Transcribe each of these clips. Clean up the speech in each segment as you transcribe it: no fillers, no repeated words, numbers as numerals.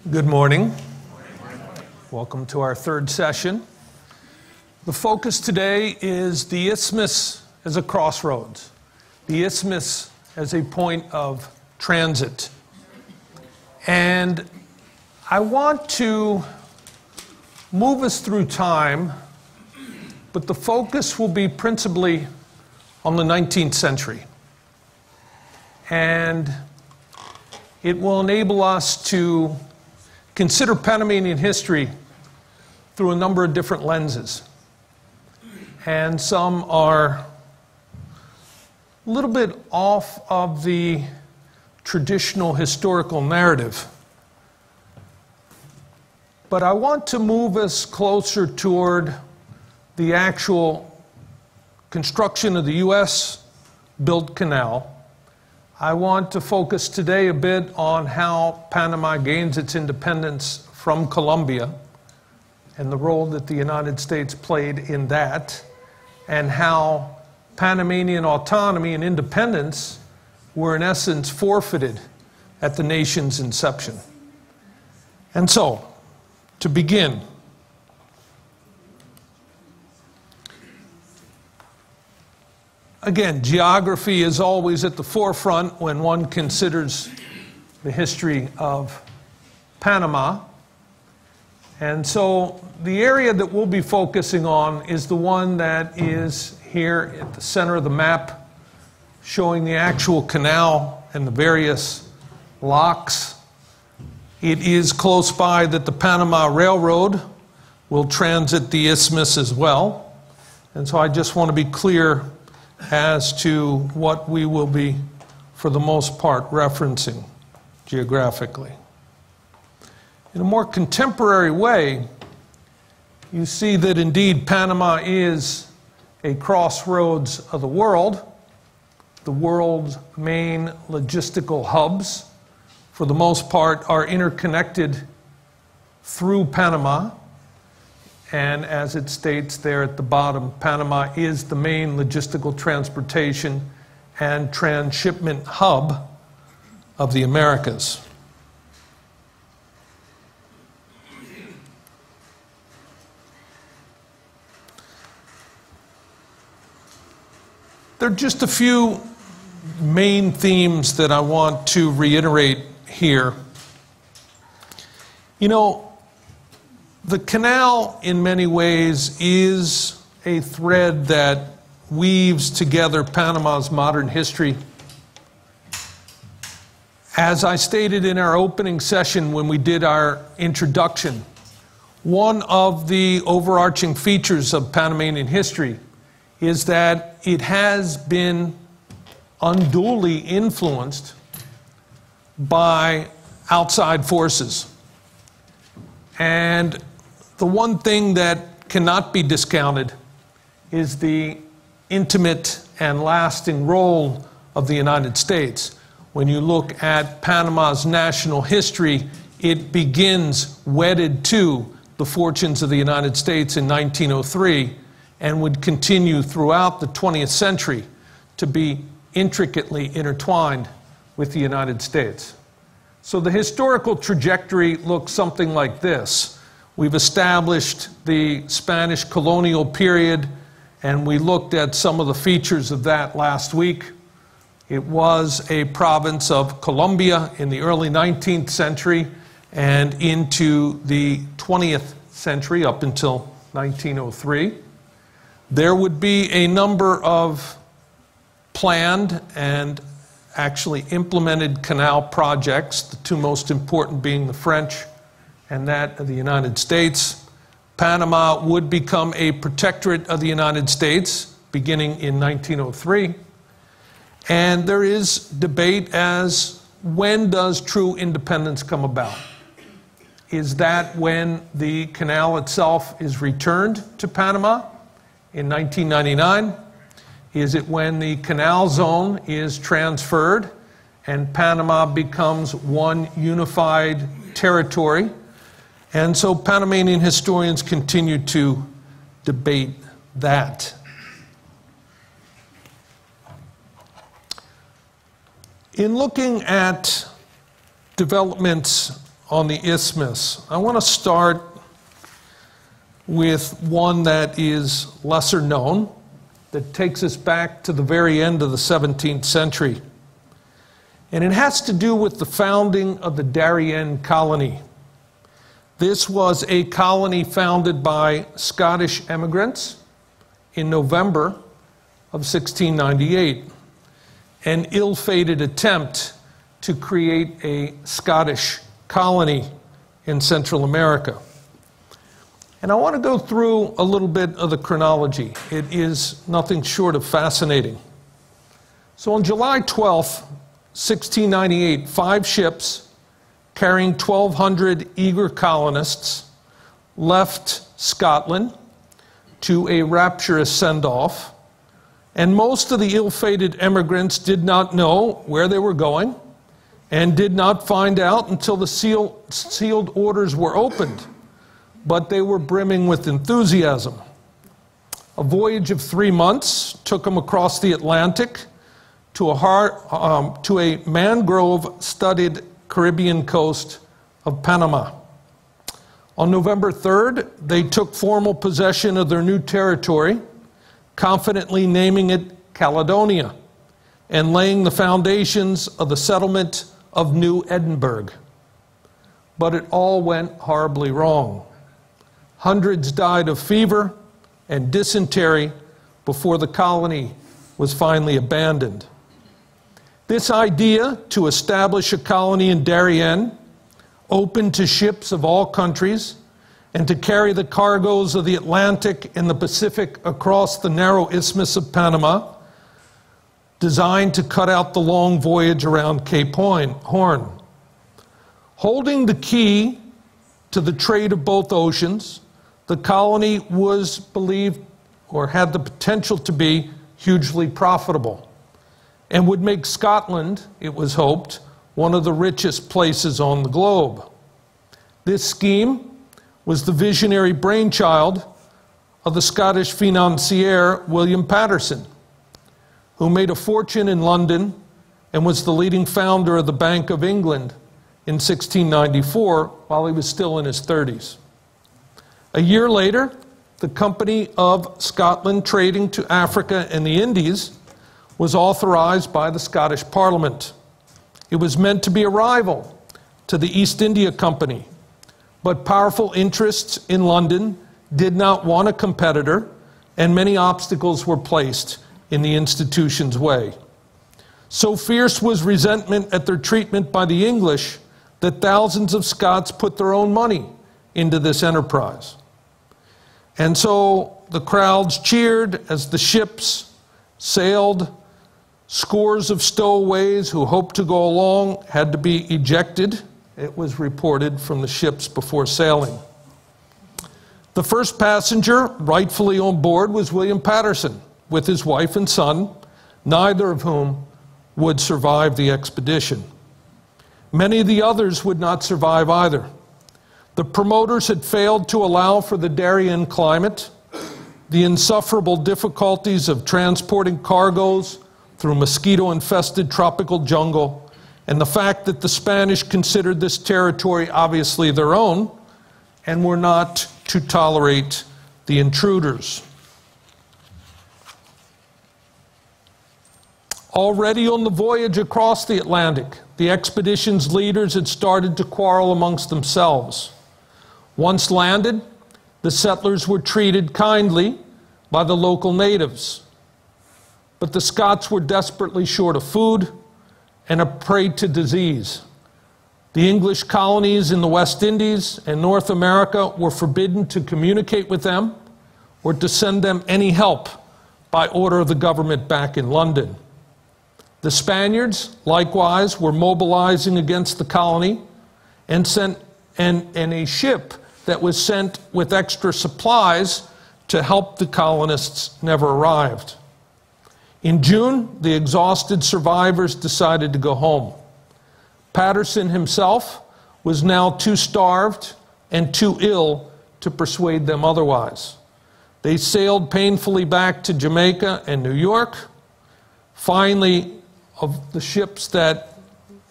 Good morning. Welcome to our third session. The focus today is the isthmus as a crossroads, the isthmus as a point of transit. And I want to move us through time, but the focus will be principally on the 19th century. And it will enable us to consider Panamanian history through a number of different lenses. And some are a little bit off of the traditional historical narrative. But I want to move us closer toward the actual construction of the U.S.-built canal. I want to focus today a bit on how Panama gains its independence from Colombia and the role that the United States played in that, and how Panamanian autonomy and independence were in essence forfeited at the nation's inception. And so, to begin, again, geography is always at the forefront when one considers the history of Panama. And so the area that we'll be focusing on is the one that is here at the center of the map, showing the actual canal and the various locks. It is close by that the Panama Railroad will transit the isthmus as well. And so I just want to be clear as to what we will be, for the most part, referencing geographically. In a more contemporary way, you see that indeed Panama is a crossroads of the world's main logistical hubs, for the most part, are interconnected through Panama. And as it states there at the bottom, Panama is the main logistical transportation and transshipment hub of the Americas. There are just a few main themes that I want to reiterate here. You know, the canal, in many ways, is a thread that weaves together Panama's modern history. As I stated in our opening session when we did our introduction, one of the overarching features of Panamanian history is that it has been unduly influenced by outside forces. And the one thing that cannot be discounted is the intimate and lasting role of the United States. When you look at Panama's national history, it begins wedded to the fortunes of the United States in 1903 and would continue throughout the 20th century to be intricately intertwined with the United States. So the historical trajectory looks something like this. We've established the Spanish colonial period, and we looked at some of the features of that last week. It was a province of Colombia in the early 19th century and into the 20th century up until 1903. There would be a number of planned and actually implemented canal projects, the two most important being the French and that of the United States. Panama would become a protectorate of the United States beginning in 1903. And there is debate as when does true independence come about? Is that when the canal itself is returned to Panama in 1999? Is it when the canal zone is transferred and Panama becomes one unified territory? And so Panamanian historians continue to debate that. In looking at developments on the isthmus. I want to start with one that is lesser known, that takes us back to the very end of the 17th century. And it has to do with the founding of the Darien colony. This was a colony founded by Scottish emigrants in November of 1698, an ill-fated attempt to create a Scottish colony in Central America. And I want to go through a little bit of the chronology. It is nothing short of fascinating. So on July 12th, 1698, 5 ships carrying 1,200 eager colonists left Scotland to a rapturous send-off, and most of the ill-fated emigrants did not know where they were going and did not find out until the sealed orders were opened, but they were brimming with enthusiasm. A voyage of 3 months took them across the Atlantic to a mangrove-studded Caribbean coast of Panama. On November 3rd, they took formal possession of their new territory, confidently naming it Caledonia, and laying the foundations of the settlement of New Edinburgh. But it all went horribly wrong. Hundreds died of fever and dysentery before the colony was finally abandoned. This idea to establish a colony in Darien, open to ships of all countries, and to carry the cargoes of the Atlantic and the Pacific across the narrow isthmus of Panama, designed to cut out the long voyage around Cape Horn. Holding the key to the trade of both oceans, the colony was believed, or had the potential to be, hugely profitable, and would make Scotland, it was hoped, one of the richest places on the globe. This scheme was the visionary brainchild of the Scottish financier William Paterson, who made a fortune in London and was the leading founder of the Bank of England in 1694 while he was still in his 30s. A year later, the Company of Scotland trading to Africa and the Indies was authorized by the Scottish Parliament. It was meant to be a rival to the East India Company, but powerful interests in London did not want a competitor, and many obstacles were placed in the institution's way. So fierce was resentment at their treatment by the English that thousands of Scots put their own money into this enterprise. And so the crowds cheered as the ships sailed. Scores of stowaways who hoped to go along had to be ejected, it was reported, from the ships before sailing. The first passenger rightfully on board was William Paterson, with his wife and son, neither of whom would survive the expedition. Many of the others would not survive either. The promoters had failed to allow for the Darien climate, the insufferable difficulties of transporting cargoes through mosquito-infested tropical jungle, and the fact that the Spanish considered this territory obviously their own and were not to tolerate the intruders. Already on the voyage across the Atlantic, the expedition's leaders had started to quarrel amongst themselves. Once landed, the settlers were treated kindly by the local natives. But the Scots were desperately short of food and a prey to disease. The English colonies in the West Indies and North America were forbidden to communicate with them or to send them any help by order of the government back in London. The Spaniards, likewise, were mobilizing against the colony, and a ship that was sent with extra supplies to help the colonists never arrived. In June, the exhausted survivors decided to go home. Paterson himself was now too starved and too ill to persuade them otherwise. They sailed painfully back to Jamaica and New York. Finally, of the ships that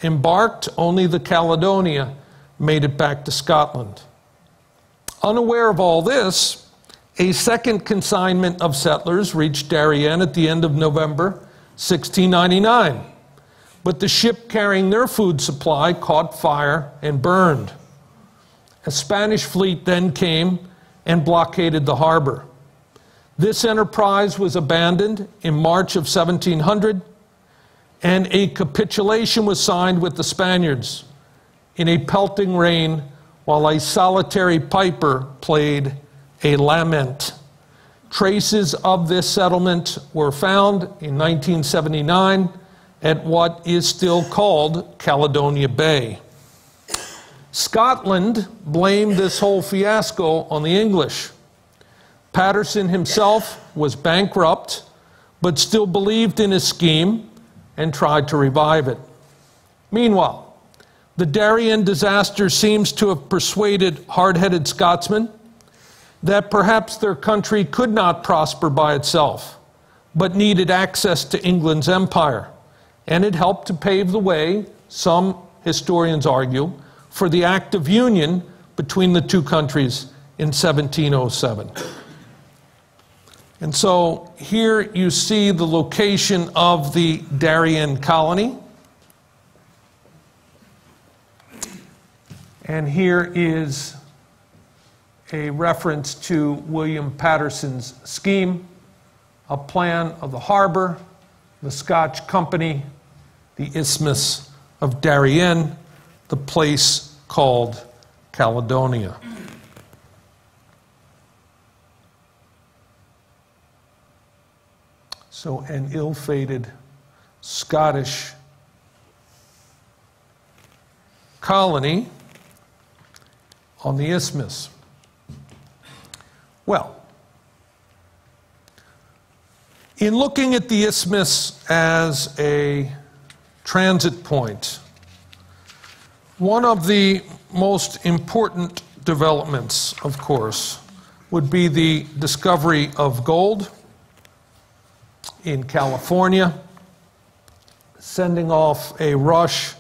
embarked, only the Caledonia made it back to Scotland. Unaware of all this, a second consignment of settlers reached Darien at the end of November 1699. But the ship carrying their food supply caught fire and burned. A Spanish fleet then came and blockaded the harbor. This enterprise was abandoned in March of 1700, and a capitulation was signed with the Spaniards in a pelting rain while a solitary piper played a lament. Traces of this settlement were found in 1979 at what is still called Caledonia Bay. Scotland blamed this whole fiasco on the English. Patterson himself was bankrupt, but still believed in his scheme and tried to revive it. Meanwhile, the Darien disaster seems to have persuaded hard-headed Scotsmen that perhaps their country could not prosper by itself, but needed access to England's empire. And it helped to pave the way, some historians argue, for the Act of Union between the two countries in 1707. And so here you see the location of the Darien colony. And here is a reference to William Patterson's scheme, a plan of the harbor, the Scotch Company, the Isthmus of Darien, the place called Caledonia. So an ill-fated Scottish colony on the isthmus. Well, in looking at the isthmus as a transit point, one of the most important developments, of course, would be the discovery of gold in California, sending off a rush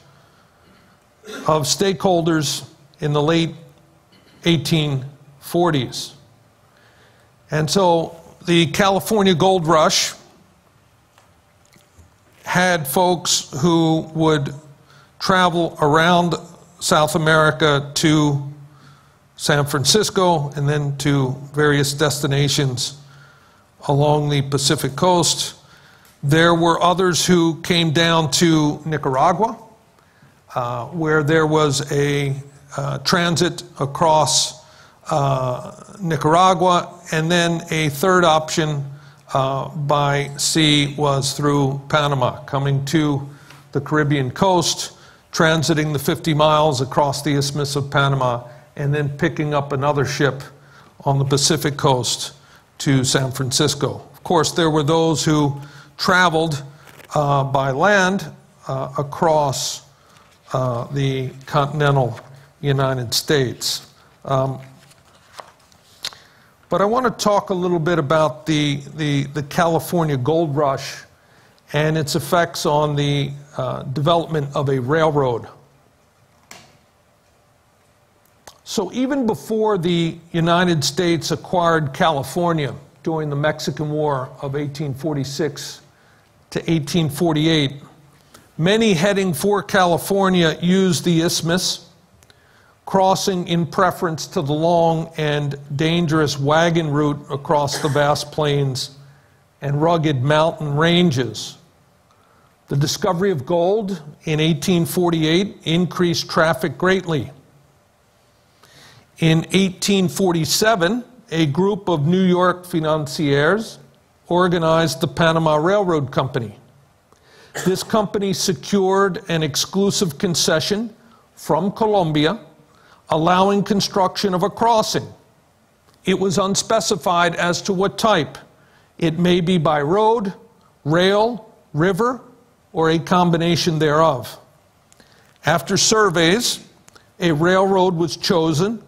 of stakeholders in the late 1840s. And so the California gold rush had folks who would travel around South America to San Francisco and then to various destinations along the Pacific coast. There were others who came down to Nicaragua, where there was a transit across Nicaragua, and then a third option by sea was through Panama, coming to the Caribbean coast, transiting the 50 miles across the Isthmus of Panama, and then picking up another ship on the Pacific coast to San Francisco. Of course, there were those who traveled by land across the continental United States. But I want to talk a little bit about the California gold rush and its effects on the development of a railroad. So even before the United States acquired California during the Mexican War of 1846 to 1848, many heading for California used the isthmus, crossing in preference to the long and dangerous wagon route across the vast plains and rugged mountain ranges. The discovery of gold in 1848 increased traffic greatly. In 1847, a group of New York financiers organized the Panama Railroad Company. This company secured an exclusive concession from Colombia, allowing construction of a crossing. It was unspecified as to what type. It may be by road, rail, river, or a combination thereof. After surveys, a railroad was chosen,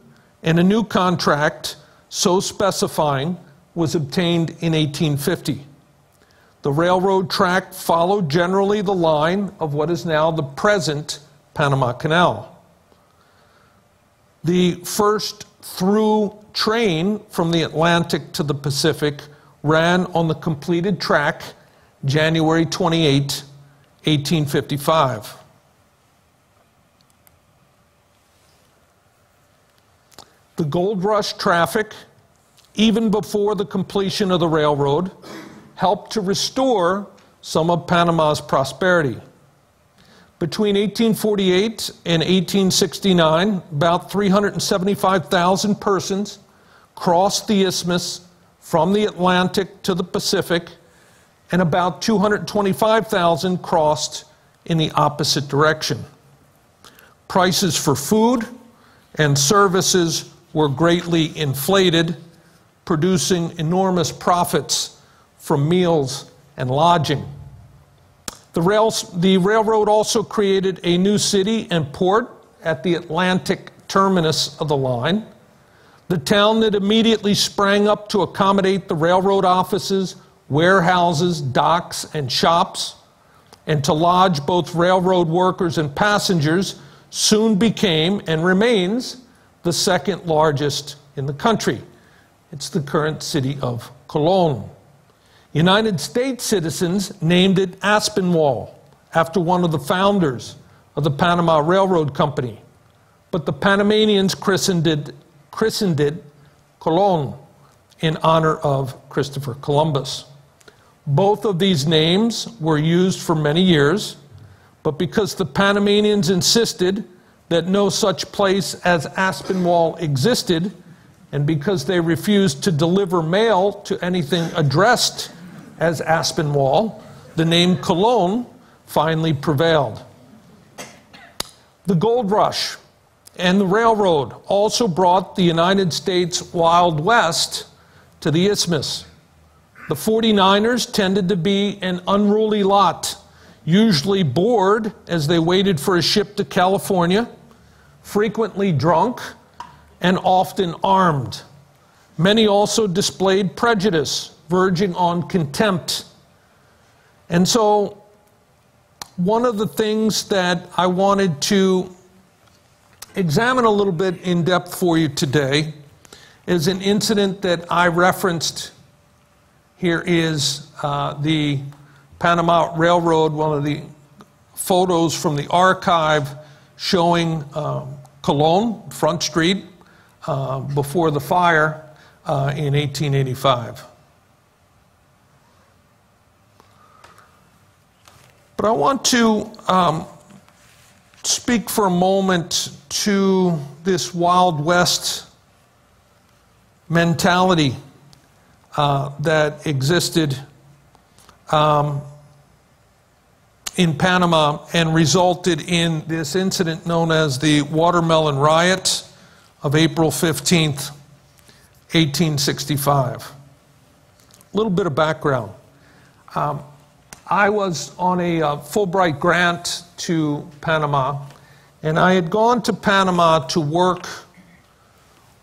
and a new contract, so specifying, was obtained in 1850. The railroad track followed generally the line of what is now the present Panama Canal. The first through train from the Atlantic to the Pacific ran on the completed track January 28, 1855. The gold rush traffic, even before the completion of the railroad, helped to restore some of Panama's prosperity. Between 1848 and 1869, about 375,000 persons crossed the isthmus from the Atlantic to the Pacific, and about 225,000 crossed in the opposite direction. Prices for food and services were greatly inflated, producing enormous profits from meals and lodging. The railroad also created a new city and port at the Atlantic terminus of the line. The town that immediately sprang up to accommodate the railroad offices, warehouses, docks, and shops, and to lodge both railroad workers and passengers, soon became and remains the second largest in the country. It's the current city of Colonial. United States citizens named it Aspinwall, after one of the founders of the Panama Railroad Company. But the Panamanians christened it Colon in honor of Christopher Columbus. Both of these names were used for many years, but because the Panamanians insisted that no such place as Aspinwall existed, and because they refused to deliver mail to anything addressed as Aspinwall, the name Colon finally prevailed. The gold rush and the railroad also brought the United States Wild West to the isthmus. The 49ers tended to be an unruly lot, usually bored as they waited for a ship to California, frequently drunk, and often armed. Many also displayed prejudice, verging on contempt. And so, one of the things that I wanted to examine a little bit in depth for you today is an incident that I referenced. Here is the Panama Railroad, one of the photos from the archive showing Colon, Front Street, before the fire in 1885. But I want to speak for a moment to this Wild West mentality that existed in Panama and resulted in this incident known as the Watermelon Riot of April 15th, 1865. A little bit of background. I was on a Fulbright grant to Panama, and I had gone to Panama to work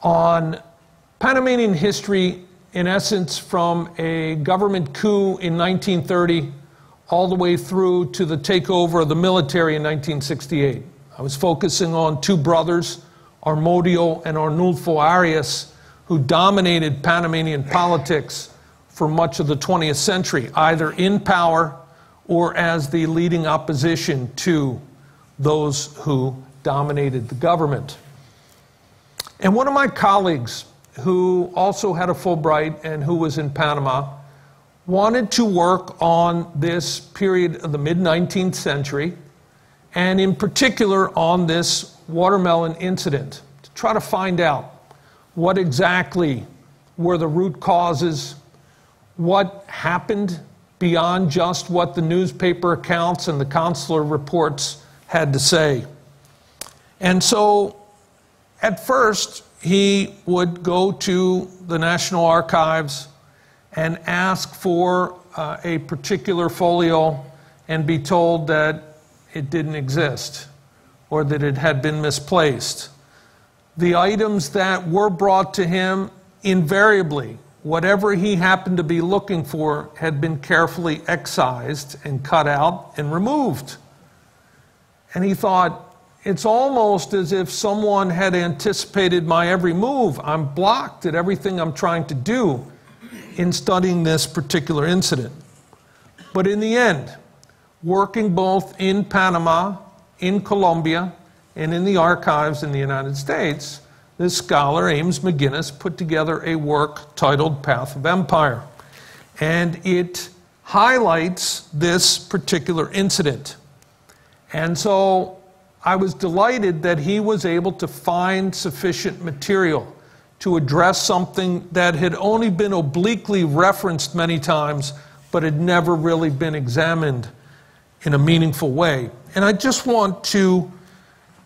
on Panamanian history, in essence, from a government coup in 1930 all the way through to the takeover of the military in 1968. I was focusing on two brothers, Armodio and Arnulfo Arias, who dominated Panamanian politics for much of the 20th century, either in power or as the leading opposition to those who dominated the government. And one of my colleagues, who also had a Fulbright and who was in Panama, wanted to work on this period of the mid-19th century, and in particular on this watermelon incident, to try to find out what exactly were the root causes, what happened beyond just what the newspaper accounts and the consular reports had to say. And so, at first, he would go to the National Archives and ask for a particular folio and be told that it didn't exist or that it had been misplaced. The items that were brought to him, invariably, whatever he happened to be looking for, had been carefully excised and cut out and removed. And he thought, it's almost as if someone had anticipated my every move. I'm blocked at everything I'm trying to do in studying this particular incident. But in the end, working both in Panama, in Colombia, and in the archives in the United States, this scholar, Ames McGinnis, put together a work titled Path of Empire. And it highlights this particular incident. And so I was delighted that he was able to find sufficient material to address something that had only been obliquely referenced many times, but had never really been examined in a meaningful way. And I just want to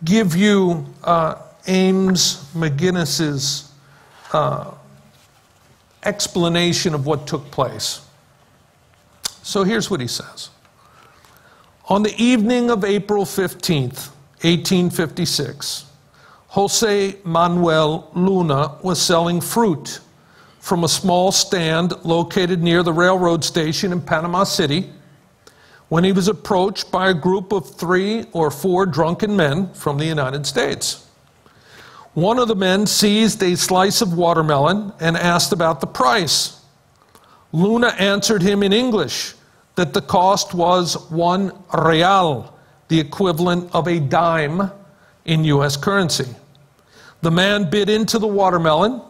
give you Ames McGinnis's explanation of what took place. So here's what he says. On the evening of April 15th, 1856, Jose Manuel Luna was selling fruit from a small stand located near the railroad station in Panama City when he was approached by a group of 3 or 4 drunken men from the United States. One of the men seized a slice of watermelon and asked about the price. Luna answered him in English that the cost was 1 real, the equivalent of a dime in US currency. The man bit into the watermelon,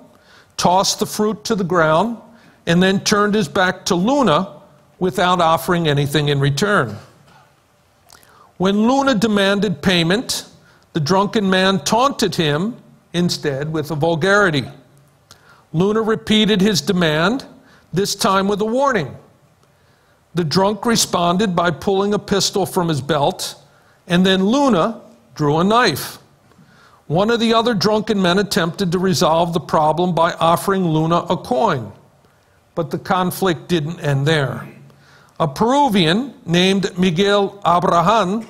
tossed the fruit to the ground, and then turned his back to Luna without offering anything in return. When Luna demanded payment, the drunken man taunted him instead with a vulgarity. Luna repeated his demand, this time with a warning. The drunk responded by pulling a pistol from his belt, and then Luna drew a knife. One of the other drunken men attempted to resolve the problem by offering Luna a coin, but the conflict didn't end there. A Peruvian named Miguel Abrahan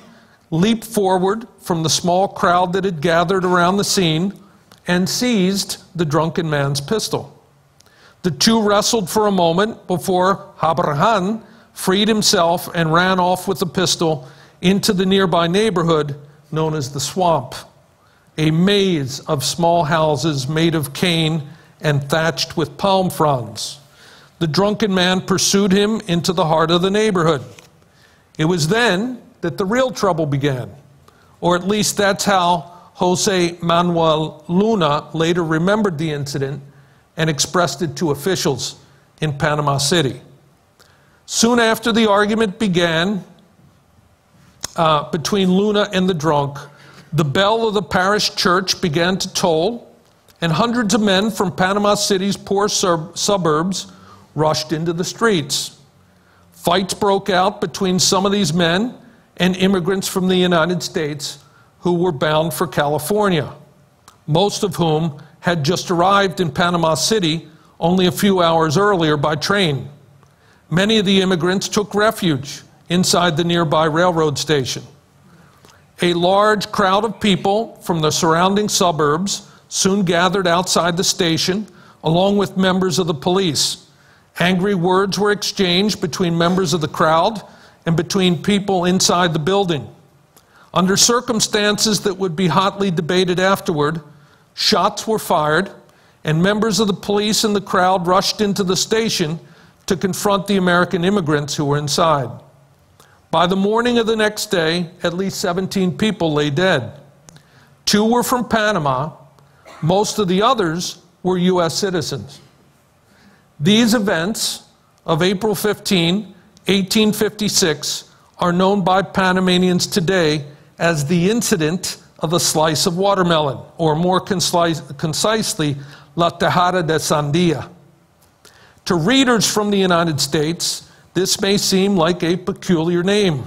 leaped forward from the small crowd that had gathered around the scene and seized the drunken man's pistol. The two wrestled for a moment before Abrahan freed himself and ran off with the pistol into the nearby neighborhood known as the Swamp, a maze of small houses made of cane and thatched with palm fronds. The drunken man pursued him into the heart of the neighborhood. It was then that the real trouble began, or at least that's how Jose Manuel Luna later remembered the incident and expressed it to officials in Panama City. Soon after the argument began between Luna and the drunk, the bell of the parish church began to toll, and hundreds of men from Panama City's poor suburbs rushed into the streets. Fights broke out between some of these men and immigrants from the United States who were bound for California, most of whom had just arrived in Panama City only a few hours earlier by train. Many of the immigrants took refuge inside the nearby railroad station. A large crowd of people from the surrounding suburbs soon gathered outside the station, along with members of the police. Angry words were exchanged between members of the crowd and between people inside the building. Under circumstances that would be hotly debated afterward, shots were fired, and members of the police and the crowd rushed into the station to confront the American immigrants who were inside. By the morning of the next day, at least 17 people lay dead. 2 were from Panama. Most of the others were US citizens. These events of April 15, 1856 are known by Panamanians today as the incident of a slice of watermelon, or more concisely, La Tejada de Sandia. To readers from the United States, this may seem like a peculiar name,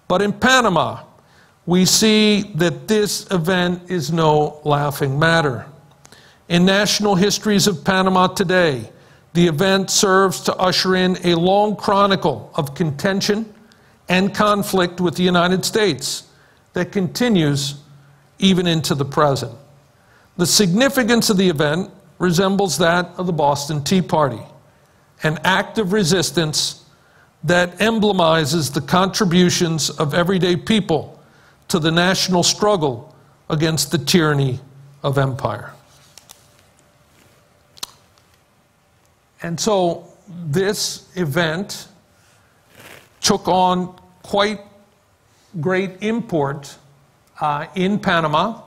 but in Panama, we see that this event is no laughing matter. In national histories of Panama today, the event serves to usher in a long chronicle of contention and conflict with the United States that continues even into the present. The significance of the event resembles that of the Boston Tea Party, an act of resistance that emblemizes the contributions of everyday people to the national struggle against the tyranny of empire. And so this event took on quite great import in Panama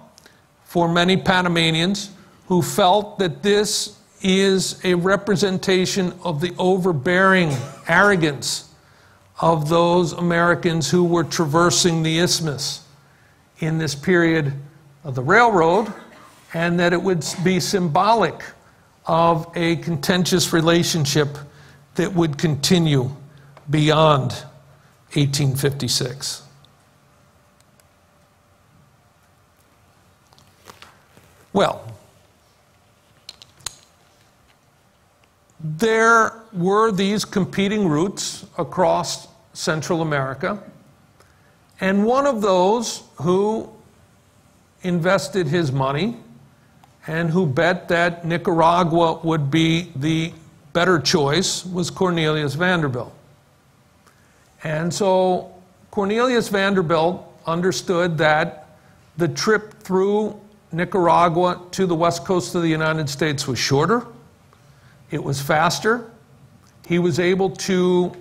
for many Panamanians who felt that this is a representation of the overbearing arrogance of those Americans who were traversing the isthmus in this period of the railroad, and that it would be symbolic of a contentious relationship that would continue beyond 1856. Well, there were these competing routes across Central America, and one of those who invested his money and who bet that Nicaragua would be the better choice was Cornelius Vanderbilt. And so Cornelius Vanderbilt understood that the trip through Nicaragua to the west coast of the United States was shorter, it was faster, he was able to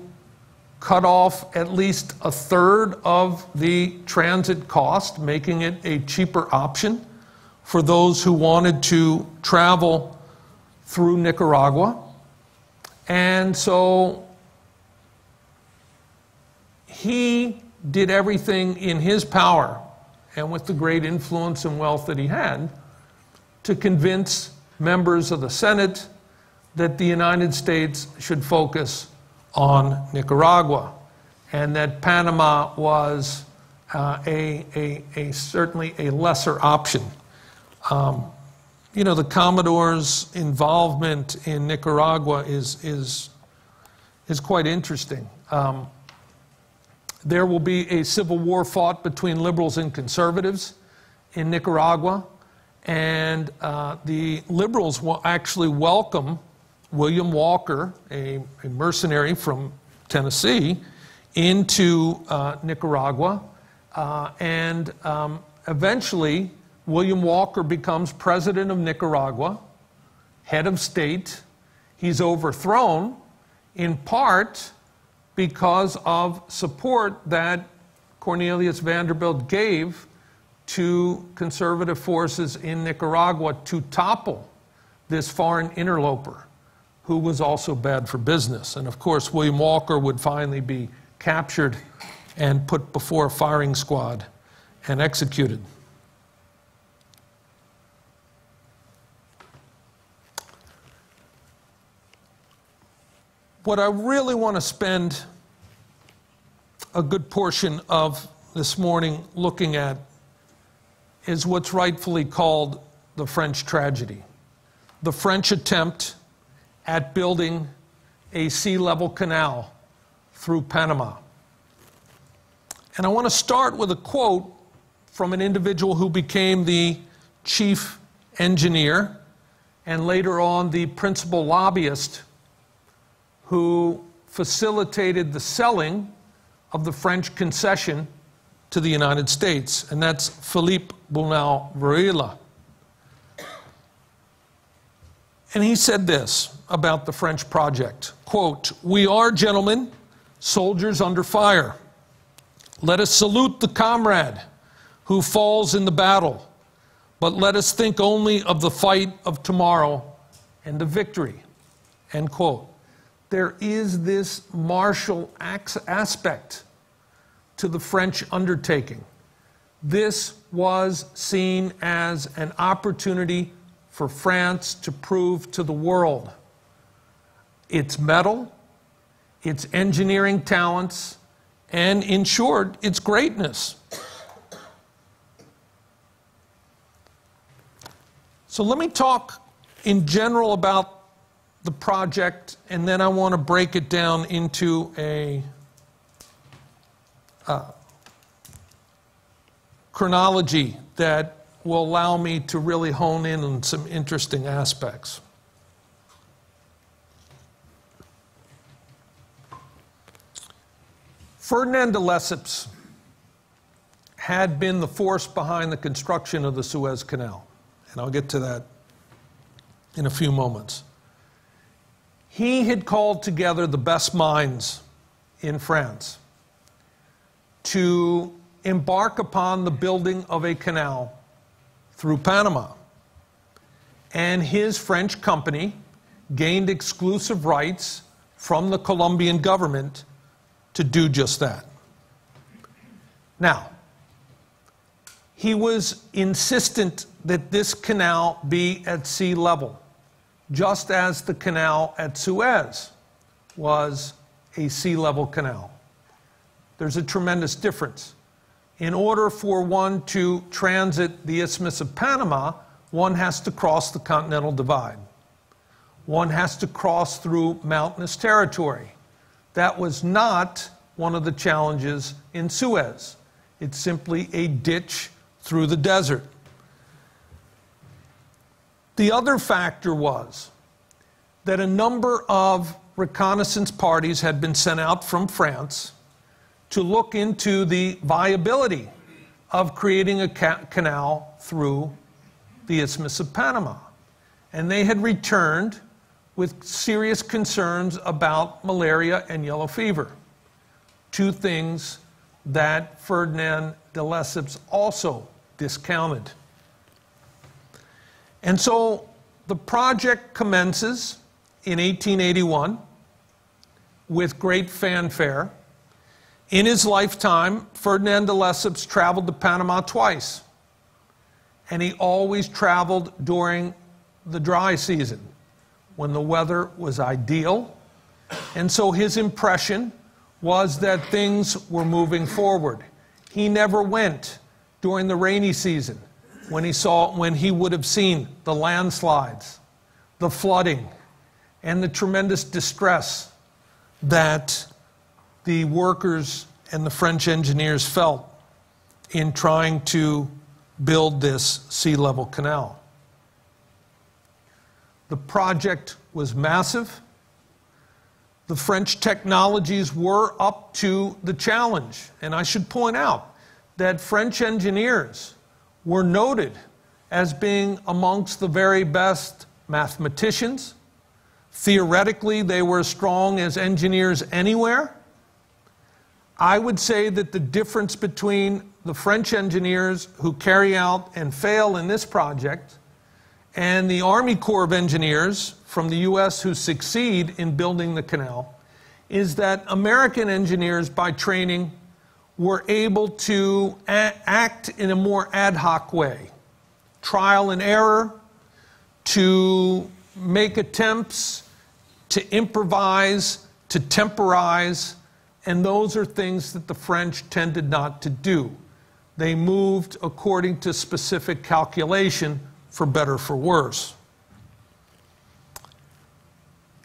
cut off at least a third of the transit cost, making it a cheaper option for those who wanted to travel through Nicaragua. And so he did everything in his power, and with the great influence and wealth that he had, to convince members of the Senate that the United States should focus on Nicaragua, and that Panama was certainly a lesser option. You know, the Commodore's involvement in Nicaragua is quite interesting. There will be a civil war fought between liberals and conservatives in Nicaragua, and the liberals will actually welcome William Walker, a mercenary from Tennessee, into Nicaragua, and eventually William Walker becomes president of Nicaragua, head of state. He's overthrown in part because of support that Cornelius Vanderbilt gave to conservative forces in Nicaragua to topple this foreign interloper, who was also bad for business. And of course, William Walker would finally be captured and put before a firing squad and executed. What I really want to spend a good portion of this morning looking at is what's rightfully called the French tragedy. The French attempt at building a sea-level canal through Panama. And I want to start with a quote from an individual who became the chief engineer and later on the principal lobbyist who facilitated the selling of the French concession to the United States, and that's Philippe Bonal-Vrilla. And he said this about the French project, quote, "We are, gentlemen, soldiers under fire. Let us salute the comrade who falls in the battle, but let us think only of the fight of tomorrow and the victory," end quote. There is this martial aspect to the French undertaking. This was seen as an opportunity for France to prove to the world its mettle, its engineering talents, and in short, its greatness. So let me talk in general about the project, and then I want to break it down into a chronology that will allow me to really hone in on some interesting aspects. Ferdinand de Lesseps had been the force behind the construction of the Suez Canal. And I'll get to that in a few moments. He had called together the best minds in France to embark upon the building of a canal through Panama. And his French company gained exclusive rights from the Colombian government to do just that. Now, he was insistent that this canal be at sea level, just as the canal at Suez was a sea level canal. There's a tremendous difference. In order for one to transit the Isthmus of Panama, one has to cross the Continental Divide. One has to cross through mountainous territory. That was not one of the challenges in Suez. It's simply a ditch through the desert. The other factor was that a number of reconnaissance parties had been sent out from France to look into the viability of creating a canal through the Isthmus of Panama. And they had returned with serious concerns about malaria and yellow fever, two things that Ferdinand de Lesseps also discounted. And so the project commences in 1881 with great fanfare. In his lifetime, Ferdinand de Lesseps traveled to Panama twice, and he always traveled during the dry season, when the weather was ideal. And so his impression was that things were moving forward. He never went during the rainy season when he would have seen the landslides, the flooding, and the tremendous distress that the workers and the French engineers felt in trying to build this sea level canal. The project was massive. The French technologies were up to the challenge. And I should point out that French engineers were noted as being amongst the very best mathematicians. Theoretically, they were as strong as engineers anywhere. I would say that the difference between the French engineers who carry out and fail in this project and the Army Corps of Engineers from the US who succeed in building the canal is that American engineers by training were able to act in a more ad hoc way. Trial and error, to make attempts, to improvise, to temporize, and those are things that the French tended not to do. They moved according to specific calculation, for better or for worse.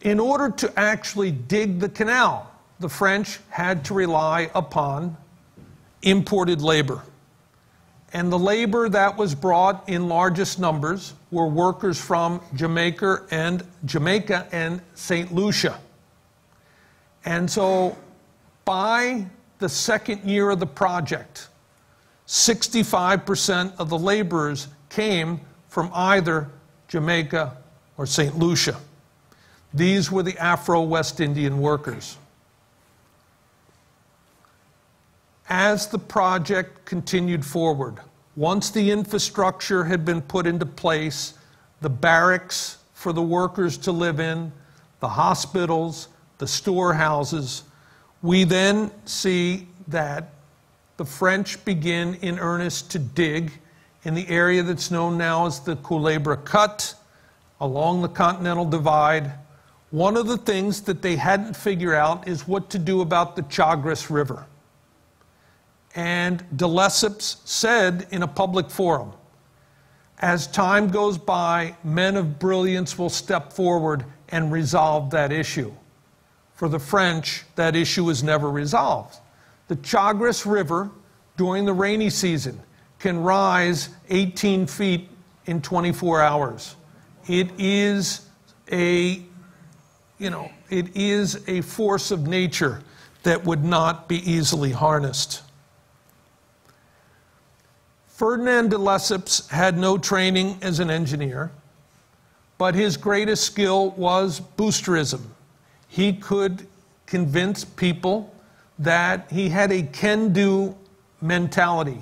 In order to actually dig the canal, the French had to rely upon imported labor. And the labor that was brought in largest numbers were workers from Jamaica and St. Lucia. And so by the second year of the project, 65% of the laborers came from either Jamaica or St. Lucia. These were the Afro-West Indian workers. As the project continued forward, once the infrastructure had been put into place, the barracks for the workers to live in, the hospitals, the storehouses, we then see that the French begin in earnest to dig in the area that's known now as the Culebra Cut, along the Continental Divide. One of the things that they hadn't figured out is what to do about the Chagres River. And de Lesseps said in a public forum, as time goes by, men of brilliance will step forward and resolve that issue. For the French, that issue was never resolved. The Chagres River, during the rainy season, can rise 18 feet in 24 hours. It is a force of nature that would not be easily harnessed. Ferdinand de Lesseps had no training as an engineer, but his greatest skill was boosterism. He could convince people that he had a can-do mentality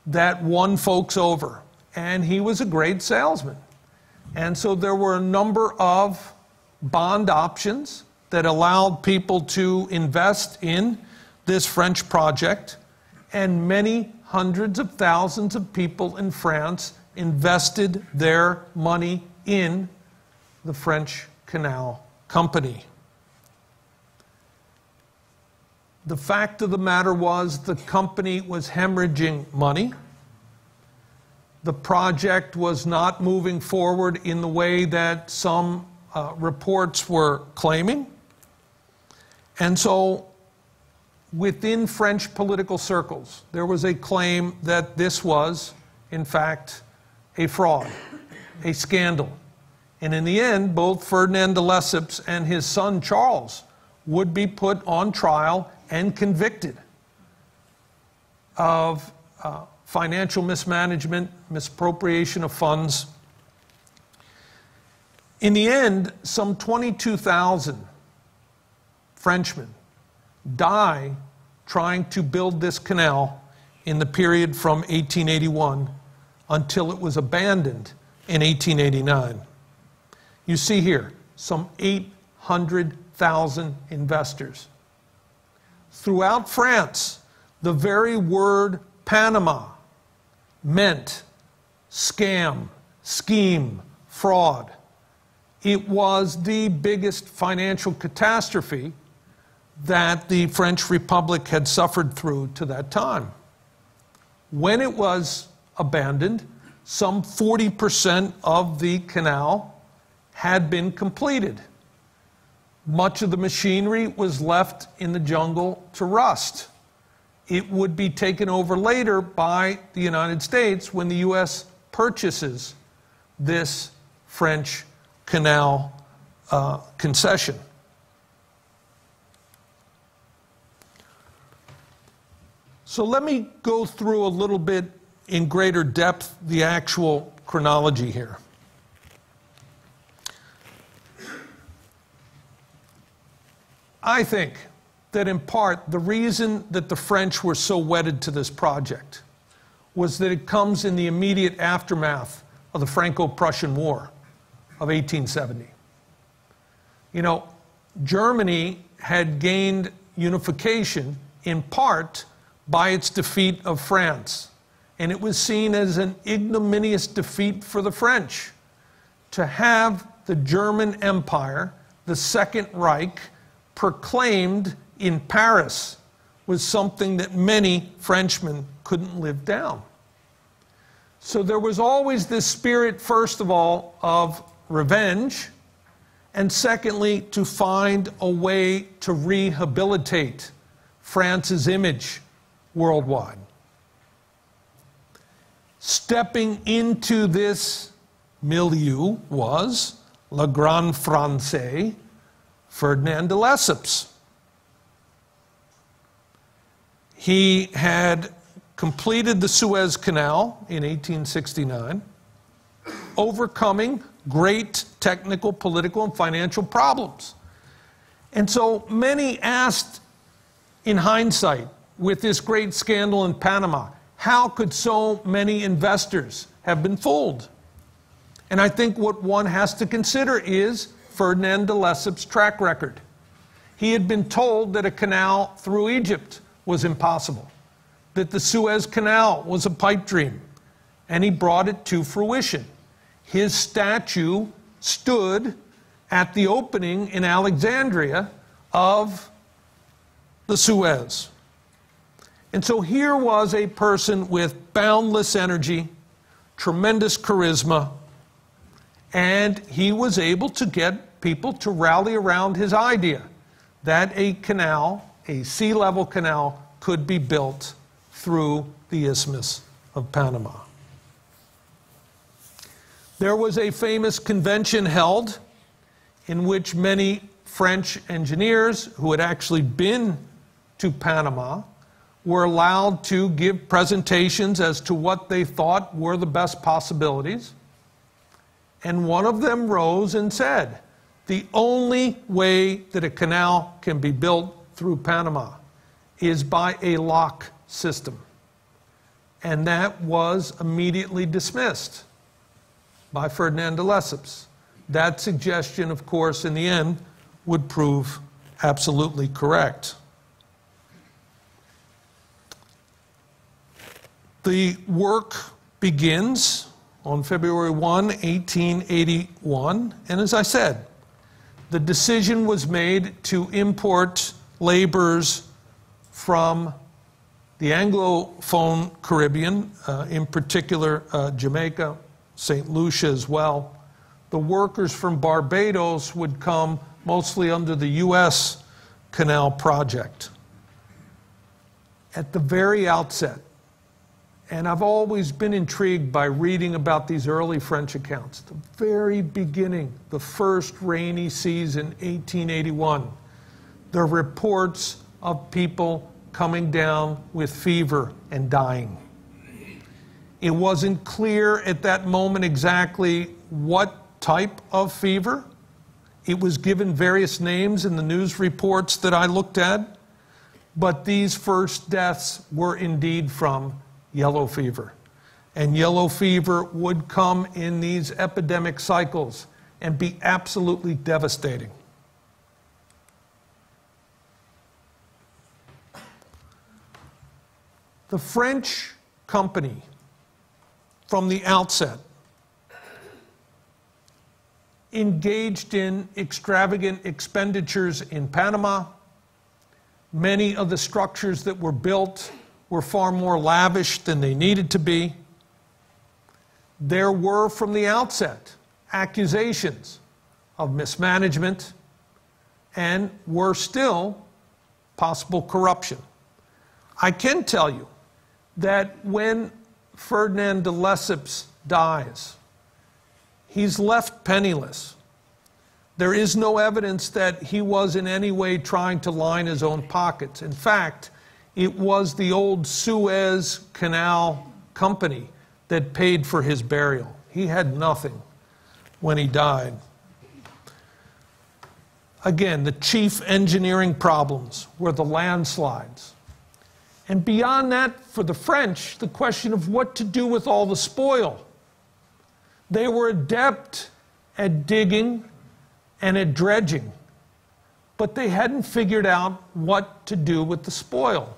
that won folks over, and he was a great salesman. And so there were a number of bond options that allowed people to invest in this French project, and many hundreds of thousands of people in France invested their money in the French Canal Company. The fact of the matter was the company was hemorrhaging money. The project was not moving forward in the way that some reports were claiming. And so within French political circles, there was a claim that this was, in fact, a fraud, a scandal. And in the end, both Ferdinand de Lesseps and his son Charles would be put on trial and convicted of financial mismanagement, misappropriation of funds. In the end, some 22,000 Frenchmen die trying to build this canal in the period from 1881 until it was abandoned in 1889. You see here, some 800,000 investors. Throughout France, the very word Panama meant scam, scheme, fraud. It was the biggest financial catastrophe that the French Republic had suffered through to that time. When it was abandoned, some 40% of the canal had been completed. Much of the machinery was left in the jungle to rust. It would be taken over later by the United States when the U.S. purchases this French canal concession. So let me go through a little bit in greater depth the actual chronology here. I think that in part the reason that the French were so wedded to this project was that it comes in the immediate aftermath of the Franco-Prussian War of 1870. You know, Germany had gained unification in part by its defeat of France. And it was seen as an ignominious defeat for the French. To have the German Empire, the Second Reich, proclaimed in Paris was something that many Frenchmen couldn't live down. So there was always this spirit, first of all, of revenge, and secondly, to find a way to rehabilitate France's image worldwide. Stepping into this milieu was Le Grand Français, Ferdinand de Lesseps. He had completed the Suez Canal in 1869, overcoming great technical, political, and financial problems. And so many asked, in hindsight, with this great scandal in Panama, how could so many investors have been fooled? And I think what one has to consider is Ferdinand de Lesseps' track record. He had been told that a canal through Egypt was impossible, that the Suez Canal was a pipe dream, and he brought it to fruition. His statue stood at the opening in Alexandria of the Suez. And so here was a person with boundless energy, tremendous charisma, and he was able to get people to rally around his idea that a canal, a sea-level canal, could be built through the Isthmus of Panama. There was a famous convention held in which many French engineers who had actually been to Panama were allowed to give presentations as to what they thought were the best possibilities. And one of them rose and said, the only way that a canal can be built through Panama is by a lock system. And that was immediately dismissed by Ferdinand de Lesseps. That suggestion, of course, in the end, would prove absolutely correct. The work begins on February 1, 1881, and as I said, the decision was made to import laborers from the Anglophone Caribbean, in particular Jamaica, St. Lucia as well. The workers from Barbados would come mostly under the U.S. Canal project. At the very outset, and I've always been intrigued by reading about these early French accounts, the very beginning, the first rainy season, 1881, the reports of people coming down with fever and dying. It wasn't clear at that moment exactly what type of fever. It was given various names in the news reports that I looked at, but these first deaths were indeed from yellow fever. And yellow fever would come in these epidemic cycles and be absolutely devastating. The French company, from the outset, engaged in extravagant expenditures in Panama. Many of the structures that were built were far more lavish than they needed to be. There were, from the outset, accusations of mismanagement and were still possible corruption. I can tell you that when Ferdinand de Lesseps dies, he's left penniless. There is no evidence that he was in any way trying to line his own pockets. In fact, it was the old Suez Canal company that paid for his burial. He had nothing when he died. Again, the chief engineering problems were the landslides. And beyond that, for the French, the question of what to do with all the spoil. They were adept at digging and at dredging, but they hadn't figured out what to do with the spoil.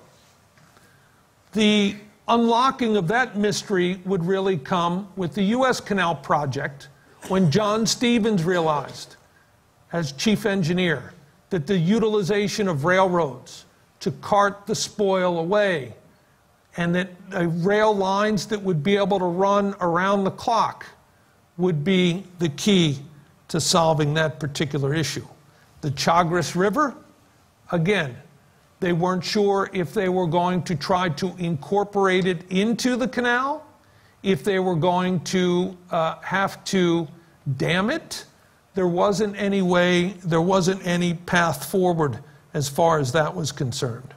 The unlocking of that mystery would really come with the U.S. Canal project when John Stevens realized, as chief engineer, that the utilization of railroads to cart the spoil away and that rail lines that would be able to run around the clock would be the key to solving that particular issue. The Chagres River, again, they weren't sure if they were going to try to incorporate it into the canal, if they were going to have to dam it. There wasn't any way, there wasn't any path forward as far as that was concerned.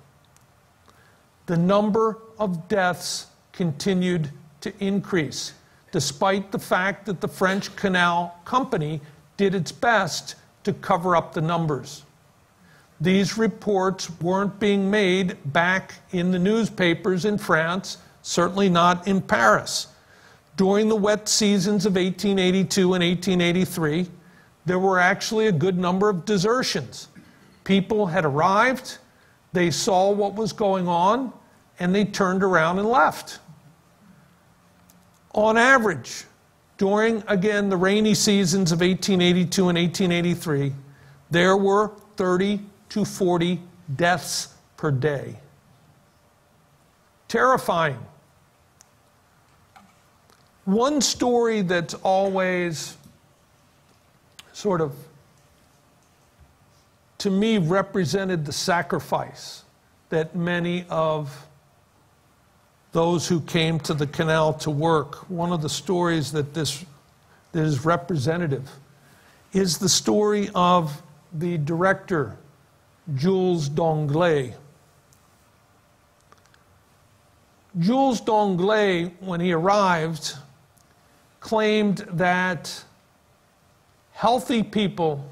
The number of deaths continued to increase, despite the fact that the French Canal Company did its best to cover up the numbers. These reports weren't being made back in the newspapers in France, certainly not in Paris. During the wet seasons of 1882 and 1883, there were actually a good number of desertions. People had arrived, they saw what was going on, and they turned around and left. On average, during, again, the rainy seasons of 1882 and 1883, there were 30 to 40 deaths per day. Terrifying. One story that's always sort of, to me, represented the sacrifice that many of those who came to the canal to work. One of the stories that is representative is the story of the director, Jules Donglé. Jules d'Anglais, when he arrived, claimed that healthy people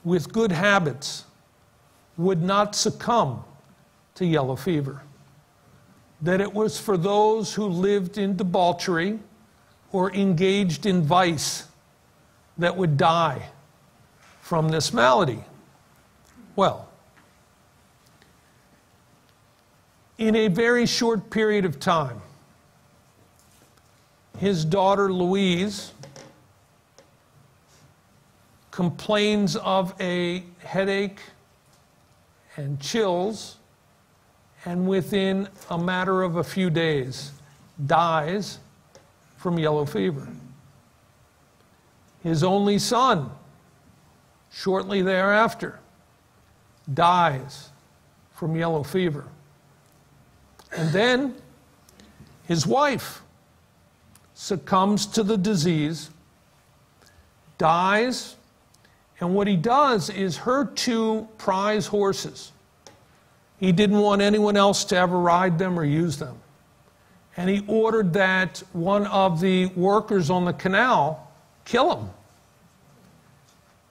with good habits would not succumb to yellow fever, that it was for those who lived in debauchery or engaged in vice that would die from this malady. Well, in a very short period of time, his daughter Louise complains of a headache and chills, and within a matter of a few days dies from yellow fever. His only son, shortly thereafter, dies from yellow fever. And then his wife succumbs to the disease, dies, and what he does is her two prize horses, he didn't want anyone else to ever ride them or use them. And he ordered that one of the workers on the canal kill him.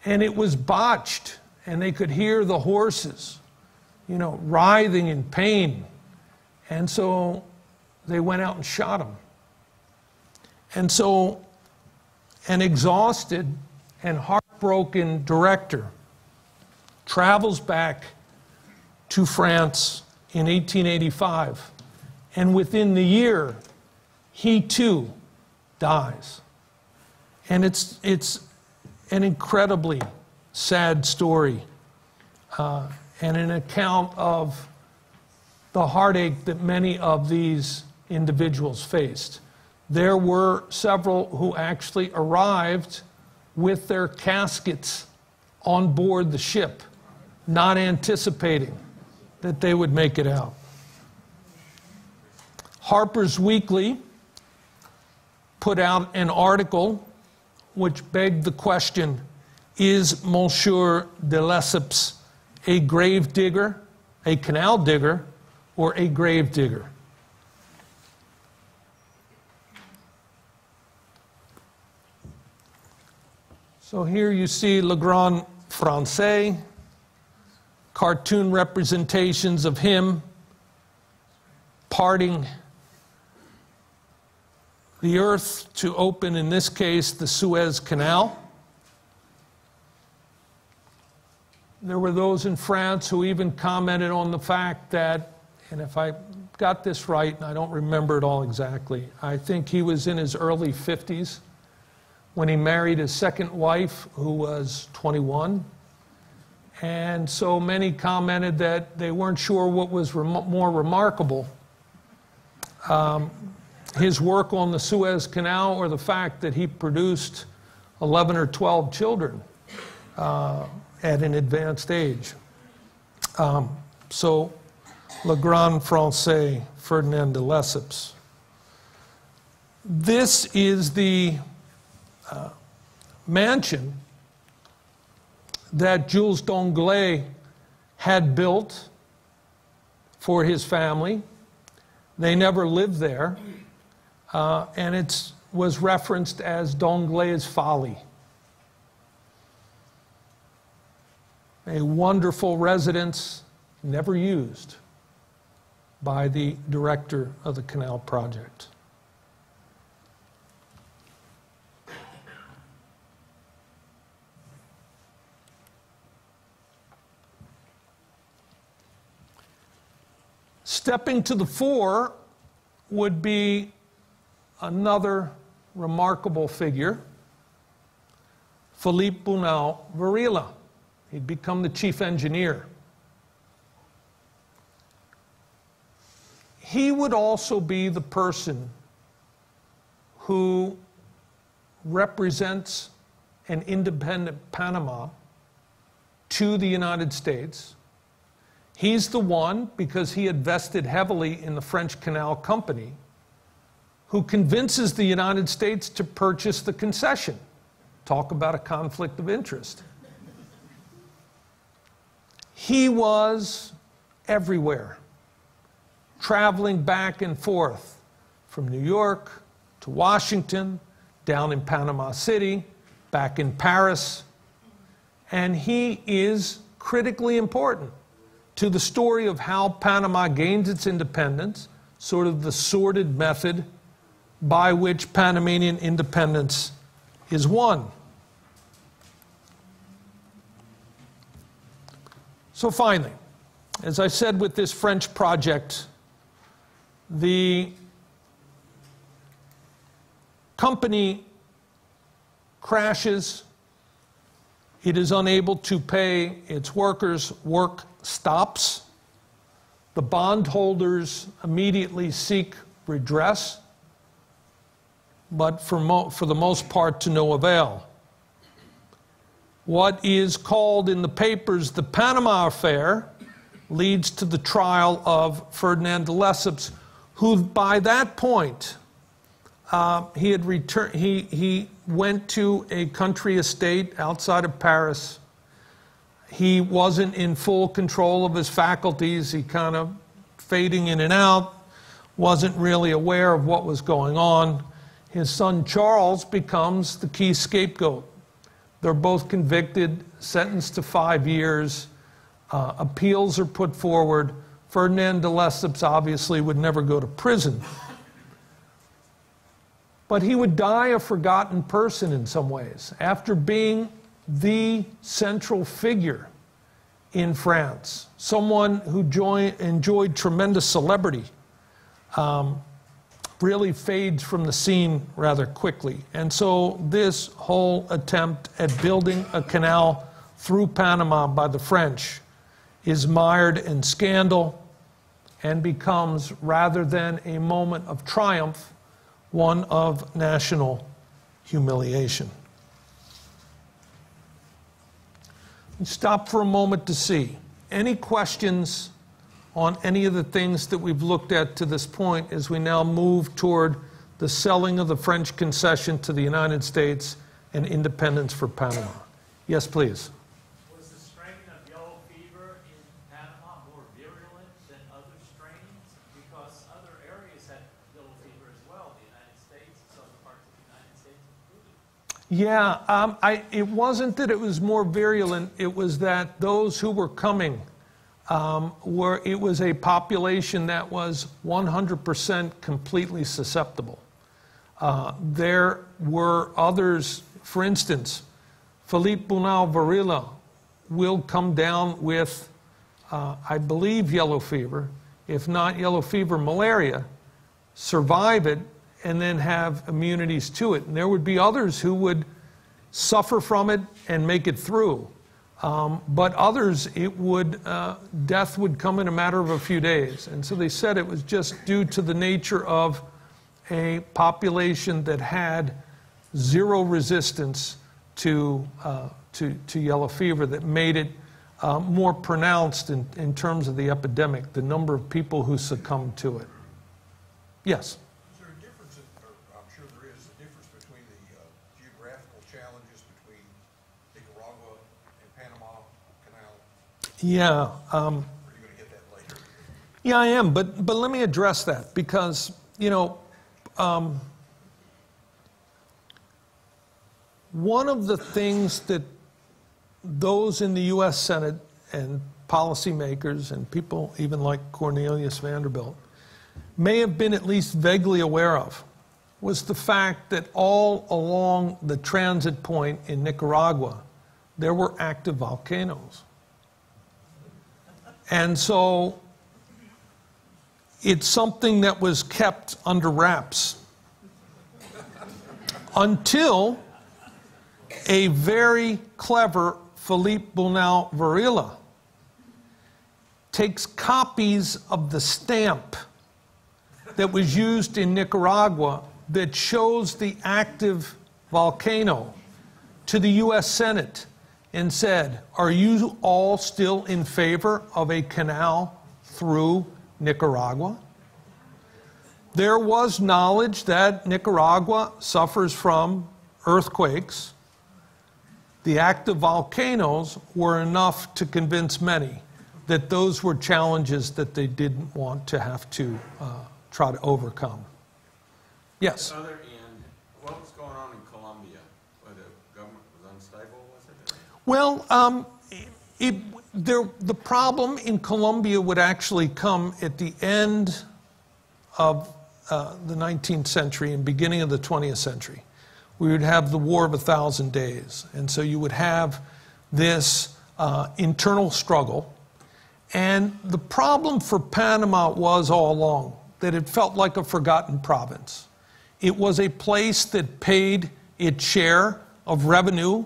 And it was botched, and they could hear the horses, writhing in pain. And so they went out and shot him. And so an exhausted and heartbroken director travels back to France in 1885, and within the year, he too dies. And it's an incredibly sad story, and an account of the heartache that many of these individuals faced. There were several who actually arrived with their caskets on board the ship, not anticipating that they would make it out. Harper's Weekly put out an article which begged the question, is Monsieur de Lesseps a grave digger, a canal digger, or a grave digger? So here you see Le Grand Français, cartoon representations of him parting the earth to open, in this case, the Suez Canal. There were those in France who even commented on the fact that, and if I got this right, and I don't remember it all exactly, I think he was in his early 50s when he married his second wife, who was 21. And so many commented that they weren't sure what was more remarkable, his work on the Suez Canal or the fact that he produced 11 or 12 children at an advanced age. So, Le Grand Français, Ferdinand de Lesseps. This is the mansion that Jules d'Anglais had built for his family. They never lived there, and it was referenced as d'Anglais' Folly. A wonderful residence, never used by the director of the canal project. Stepping to the fore would be another remarkable figure, Philippe Bunau Varilla. He'd become the chief engineer. He would also be the person who represents an independent Panama to the United States. He's the one, because he had vested heavily in the French Canal Company, who convinces the United States to purchase the concession. Talk about a conflict of interest. He was everywhere. traveling back and forth from New York to Washington, down in Panama City, back in Paris. And he is critically important to the story of how Panama gained its independence, sort of the sordid method by which Panamanian independence is won. So finally, as I said with this French project, the company crashes. It is unable to pay its workers. Work stops. The bondholders immediately seek redress, but for the most part to no avail. What is called in the papers the Panama Affair leads to the trial of Ferdinand de Lesseps, who by that point he had returned. He went to a country estate outside of Paris. He wasn't in full control of his faculties. He kind of fading in and out, wasn't really aware of what was going on. His son Charles becomes the key scapegoat. They're both convicted, sentenced to 5 years. Appeals are put forward. Ferdinand de Lesseps obviously would never go to prison. But he would die a forgotten person in some ways. After being the central figure in France, someone who enjoyed tremendous celebrity, really fades from the scene rather quickly. And so this whole attempt at building a canal through Panama by the French is mired in scandal and becomes, rather than a moment of triumph, one of national humiliation. Stop for a moment to see. Any questions on any of the things that we've looked at to this point as we now move toward the selling of the French concession to the United States and independence for Panama? Yes, please. Was the strain of yellow fever in Panama more virulent than other strains? Because other areas had yellow fever as well, the United States, southern parts of the United States included. Yeah, it wasn't that it was more virulent, it was that those who were coming it was a population that was 100% completely susceptible. There were others, for instance, Philippe Bunau Varela will come down with, I believe, yellow fever, if not yellow fever, malaria, survive it, and then have immunities to it. And there would be others who would suffer from it and make it through. But others, death would come in a matter of a few days. And so they said it was just due to the nature of a population that had zero resistance to yellow fever that made it more pronounced in terms of the epidemic, the number of people who succumbed to it. Yes? Is there a difference, I'm sure there is, a difference between the geographical challenges between Nicaragua and Panama Canal? Yeah. Are you going to hit that later? Yeah, I am, but let me address that because, you know, one of the things that those in the U.S. Senate and policymakers and people even like Cornelius Vanderbilt may have been at least vaguely aware of was the fact that all along the transit point in Nicaragua, there were active volcanoes. And so it's something that was kept under wraps until a very clever Philippe Bunau Varela takes copies of the stamp that was used in Nicaragua that shows the active volcano to the U.S. Senate and said, "Are you all still in favor of a canal through Nicaragua?" There was knowledge that Nicaragua suffers from earthquakes. The active volcanoes were enough to convince many. that those were challenges that they didn't want to have to try to overcome. Yes? On the other end, what was going on in Colombia, where the government was unstable, was it? Well, the problem in Colombia would actually come at the end of the 19th century and beginning of the 20th century. We would have the War of 1,000 Days. And so you would have this internal struggle. And the problem for Panama was all along that it felt like a forgotten province. It was a place that paid its share of revenue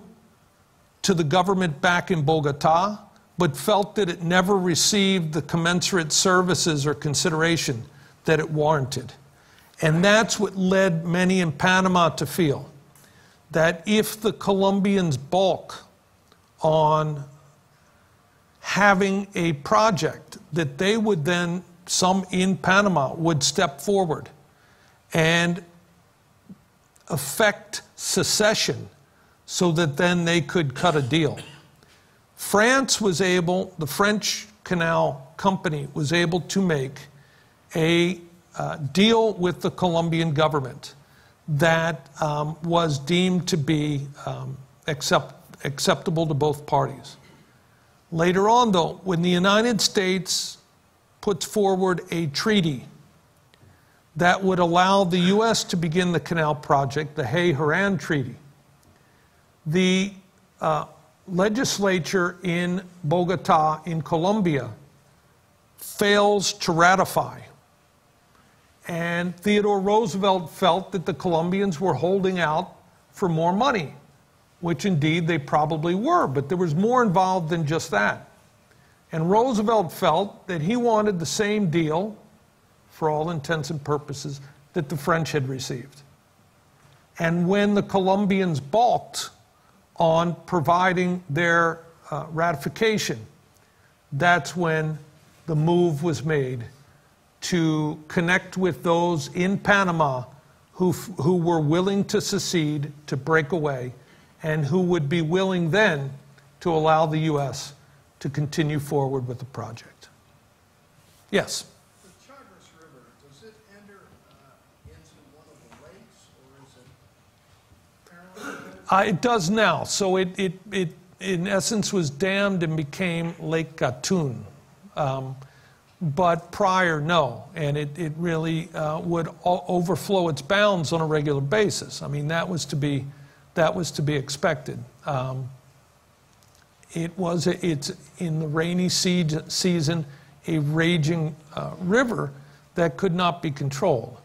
to the government back in Bogota, but felt that it never received the commensurate services or consideration that it warranted. And that's what led many in Panama to feel that if the Colombians balk on having a project, that they would then, some in Panama, would step forward and effect secession so that then they could cut a deal. France was able, the French Canal Company was able to make a deal with the Colombian government that was deemed to be acceptable to both parties. Later on, though, when the United States puts forward a treaty that would allow the U.S. to begin the canal project, the Hay-Haran Treaty, the legislature in Bogota, in Colombia, fails to ratify. And Theodore Roosevelt felt that the Colombians were holding out for more money, which indeed they probably were, but there was more involved than just that. And Roosevelt felt that he wanted the same deal, for all intents and purposes, that the French had received. And when the Colombians balked on providing their ratification, that's when the move was made to connect with those in Panama who were willing to secede, to break away, and who would be willing then to allow the U.S. to continue forward with the project. Yes? The Chagres River, does it enter into one of the lakes, or is it parallel? It does now. So it in essence was dammed and became Lake Gatun. But prior, no. And it really would overflow its bounds on a regular basis. I mean, that was to be expected. It's in the rainy season a raging river that could not be controlled.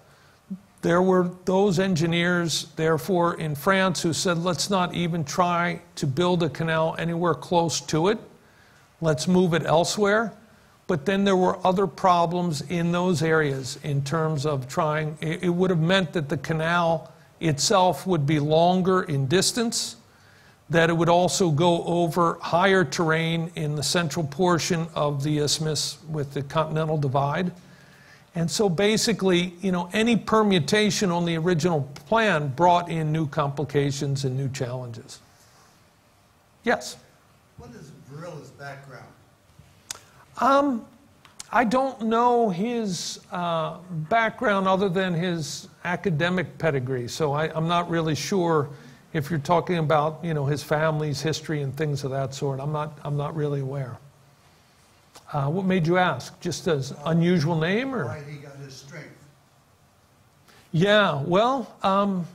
There were those engineers, therefore, in France who said, let's not even try to build a canal anywhere close to it. Let's move it elsewhere. But then there were other problems in those areas in terms of trying. It would have meant that the canal itself would be longer in distance, that it would also go over higher terrain in the central portion of the isthmus with the continental divide. And so basically, any permutation on the original plan brought in new complications and new challenges. Yes? What is Varilla's background? I don't know his background other than his academic pedigree, so I'm not really sure if you're talking about his family's history and things of that sort. I'm not really aware. What made you ask? Just an unusual name, or? Why he got his strength? Yeah, well,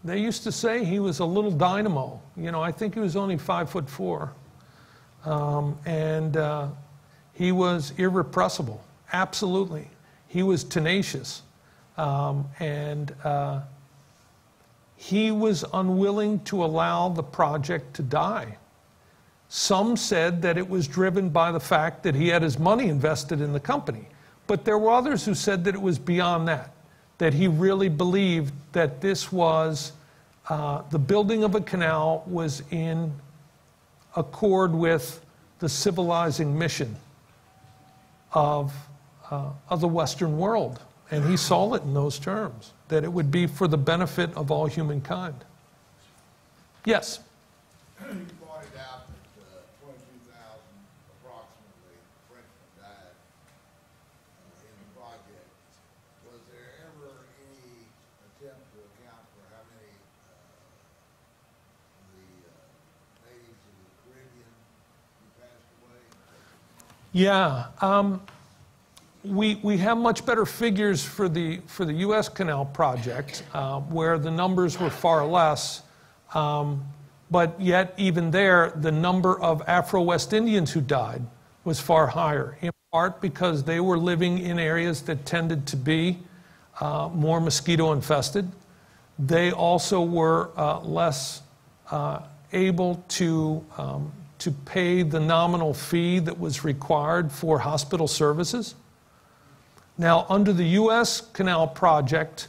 they used to say he was a little dynamo. I think he was only 5'4". And he was irrepressible, absolutely. He was tenacious. And he was unwilling to allow the project to die. Some said that it was driven by the fact that he had his money invested in the company. But there were others who said that it was beyond that he really believed that this was, the building of a canal was in accord with the civilizing mission of the Western world. And he saw it in those terms, that it would be for the benefit of all humankind. Yes? You pointed out that 22,000 Yeah, we have much better figures for the U.S. Canal project, where the numbers were far less, but yet even there, the number of Afro-West Indians who died was far higher, in part because they were living in areas that tended to be more mosquito infested. They also were less able to pay the nominal fee that was required for hospital services. Now, under the U.S. Canal project,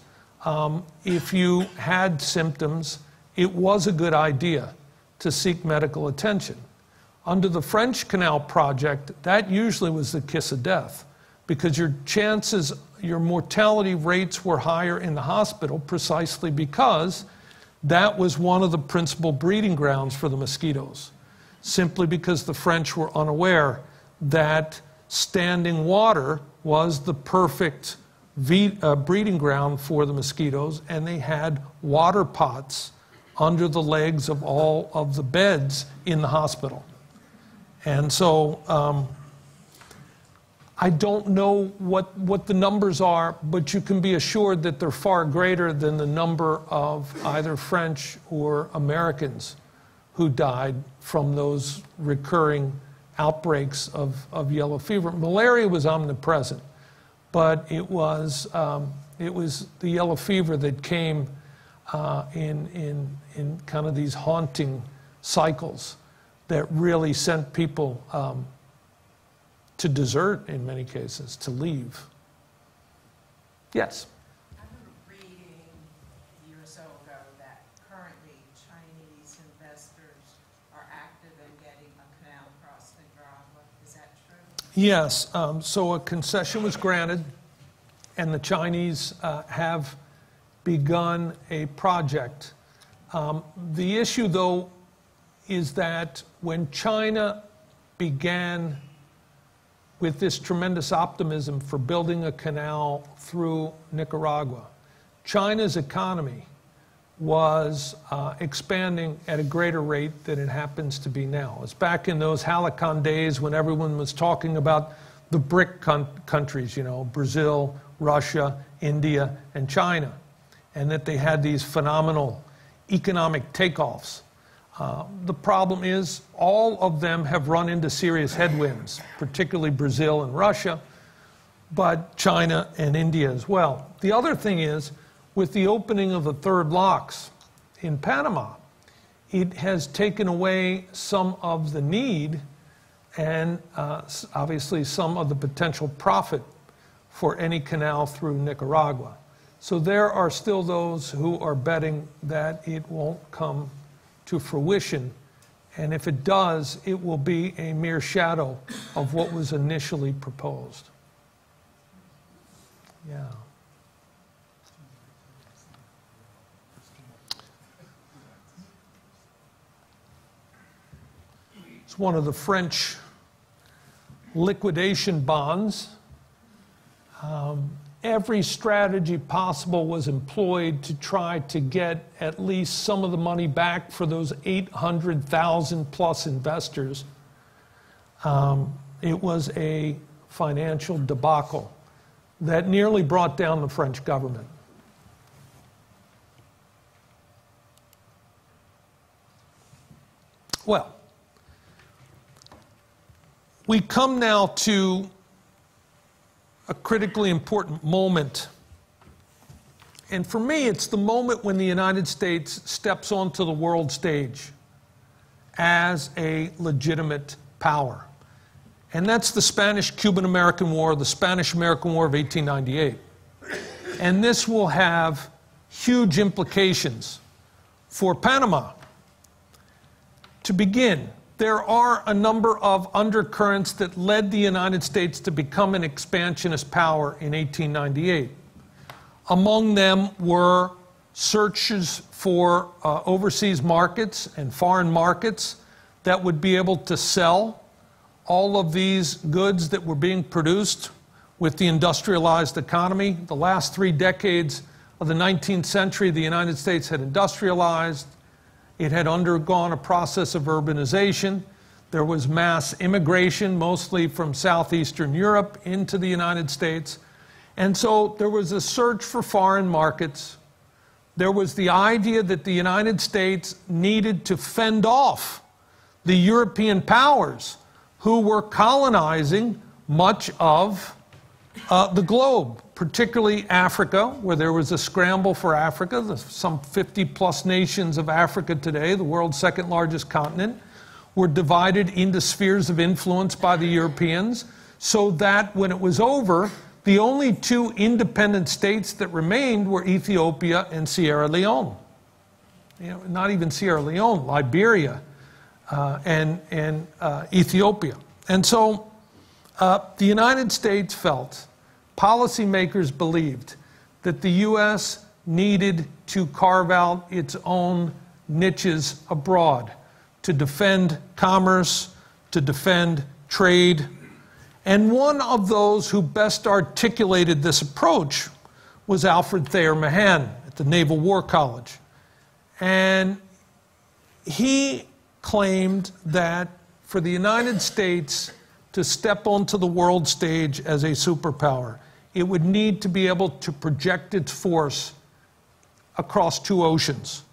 if you had symptoms, it was a good idea to seek medical attention. Under the French Canal project, that usually was the kiss of death, because your mortality rates were higher in the hospital precisely because that was one of the principal breeding grounds for the mosquitoes, simply because the French were unaware that standing water was the perfect breeding ground for the mosquitoes, and they had water pots under the legs of all of the beds in the hospital. And so I don't know what the numbers are, but you can be assured that they're far greater than the number of either French or Americans who died from those recurring outbreaks of yellow fever. Malaria was omnipresent, but it was the yellow fever that came in kind of these haunting cycles that really sent people to desert in many cases, to leave. Yes? I remember reading a year or so ago that currently Chinese investors are active in getting a canal across Nicaragua. Is that true? Yes. So a concession was granted, and the Chinese have begun a project. The issue, though, is that when China began with this tremendous optimism for building a canal through Nicaragua, China's economy was expanding at a greater rate than it happens to be now. It's back in those Halcyon days when everyone was talking about the BRIC countries, you know, Brazil, Russia, India, and China, and that they had these phenomenal economic takeoffs. The problem is all of them have run into serious headwinds, particularly Brazil and Russia, but China and India as well. The other thing is, with the opening of the third locks in Panama, it has taken away some of the need and obviously some of the potential profit for any canal through Nicaragua. So there are still those who are betting that it won't come to fruition, and if it does, it will be a mere shadow of what was initially proposed. Yeah. It's one of the French liquidation bonds. Every strategy possible was employed to try to get at least some of the money back for those 800,000 plus investors. It was a financial debacle that nearly brought down the French government. Well, we come now to a critically important moment. And for me, it's the moment when the United States steps onto the world stage as a legitimate power. And that's the Spanish-Cuban-American War, the Spanish-American War of 1898. And this will have huge implications for Panama. To begin, there are a number of undercurrents that led the United States to become an expansionist power in 1898. Among them were searches for overseas markets and foreign markets that would be able to sell all of these goods that were being produced with the industrialized economy. The last 3 decades of the 19th century, the United States had industrialized. It had undergone a process of urbanization. There was mass immigration, mostly from southeastern Europe into the United States. And so there was a search for foreign markets. There was the idea that the United States needed to fend off the European powers who were colonizing much of the globe, particularly Africa, where there was a scramble for Africa. There's some 50-plus nations of Africa today, the world's second largest continent, were divided into spheres of influence by the Europeans, so that when it was over, the only two independent states that remained were Ethiopia and Sierra Leone. Not even Sierra Leone, Liberia and Ethiopia. And so the United States felt, policymakers believed, that the U.S. needed to carve out its own niches abroad to defend commerce, to defend trade. And one of those who best articulated this approach was Alfred Thayer Mahan at the Naval War College. And he claimed that for the United States to step onto the world stage as a superpower, it would need to be able to project its force across two oceans.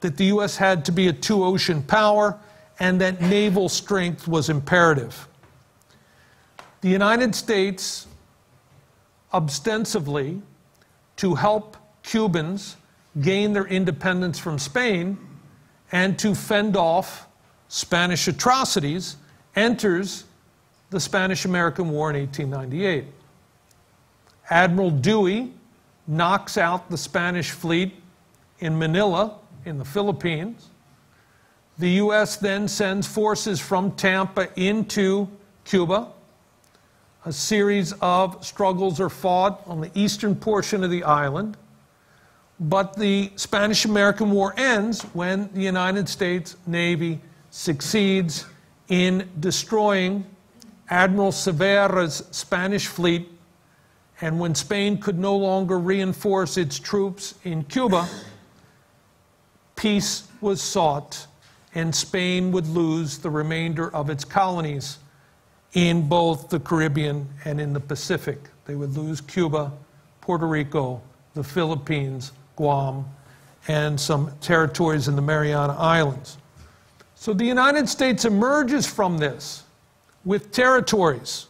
That the U.S. had to be a two-ocean power, and that naval strength was imperative. The United States, ostensibly, to help Cubans gain their independence from Spain and to fend off Spanish atrocities, enters the Spanish-American War in 1898. Admiral Dewey knocks out the Spanish fleet in Manila, in the Philippines. The U.S. then sends forces from Tampa into Cuba. A series of struggles are fought on the eastern portion of the island. But the Spanish-American War ends when the United States Navy succeeds in destroying Admiral Cervera's Spanish fleet. And when Spain could no longer reinforce its troops in Cuba, peace was sought, and Spain would lose the remainder of its colonies in both the Caribbean and in the Pacific. They would lose Cuba, Puerto Rico, the Philippines, Guam, and some territories in the Mariana Islands. So the United States emerges from this with territories,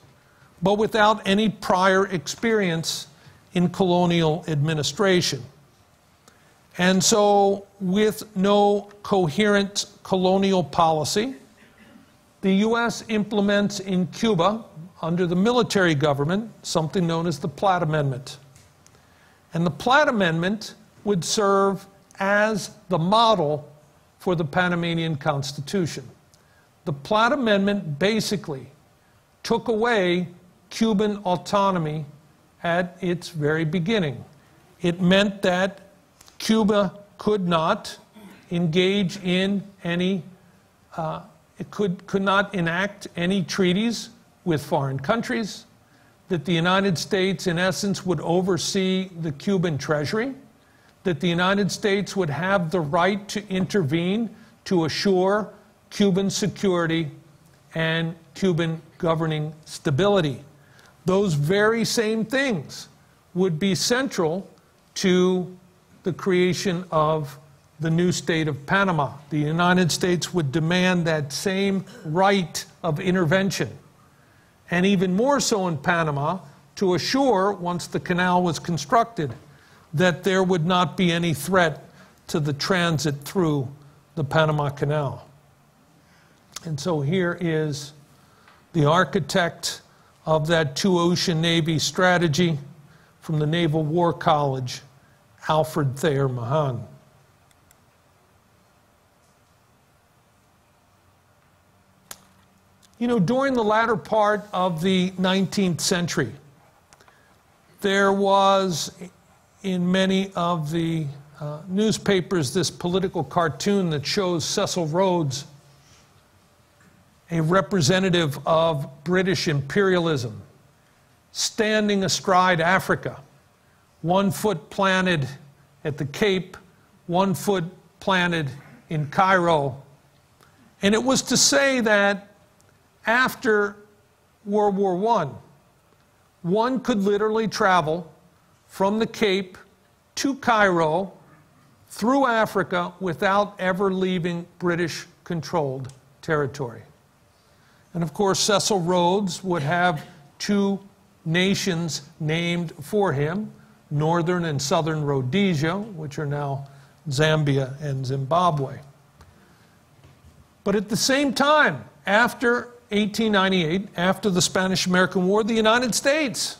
but without any prior experience in colonial administration. And so, with no coherent colonial policy, the U.S. implements in Cuba, under the military government, something known as the Platt Amendment. And the Platt Amendment would serve as the model for the Panamanian Constitution. The Platt Amendment basically took away Cuban autonomy at its very beginning. It meant that Cuba could not engage in any, it could not enact any treaties with foreign countries, that the United States, in essence, would oversee the Cuban treasury, that the United States would have the right to intervene to assure Cuban security and Cuban governing stability. Those very same things would be central to the creation of the new state of Panama. The United States would demand that same right of intervention, and even more so in Panama, to assure, once the canal was constructed, that there would not be any threat to the transit through the Panama Canal. And so here is the architect of that two-ocean Navy strategy from the Naval War College, Alfred Thayer Mahan. You know, during the latter part of the 19th century, there was in many of the newspapers this political cartoon that shows Cecil Rhodes, a representative of British imperialism, standing astride Africa, 1 foot planted at the Cape, 1 foot planted in Cairo. And it was to say that after World War I, one could literally travel from the Cape to Cairo through Africa without ever leaving British-controlled territory. And of course, Cecil Rhodes would have two nations named for him, Northern and Southern Rhodesia, which are now Zambia and Zimbabwe. But at the same time, after 1898, after the Spanish-American War, the United States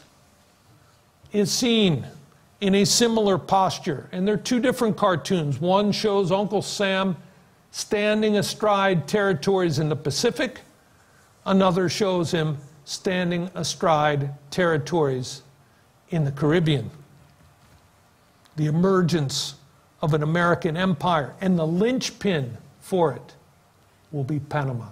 is seen in a similar posture. And there are two different cartoons. One shows Uncle Sam standing astride territories in the Pacific. Another shows him standing astride territories in the Caribbean. The emergence of an American empire, and the linchpin for it will be Panama.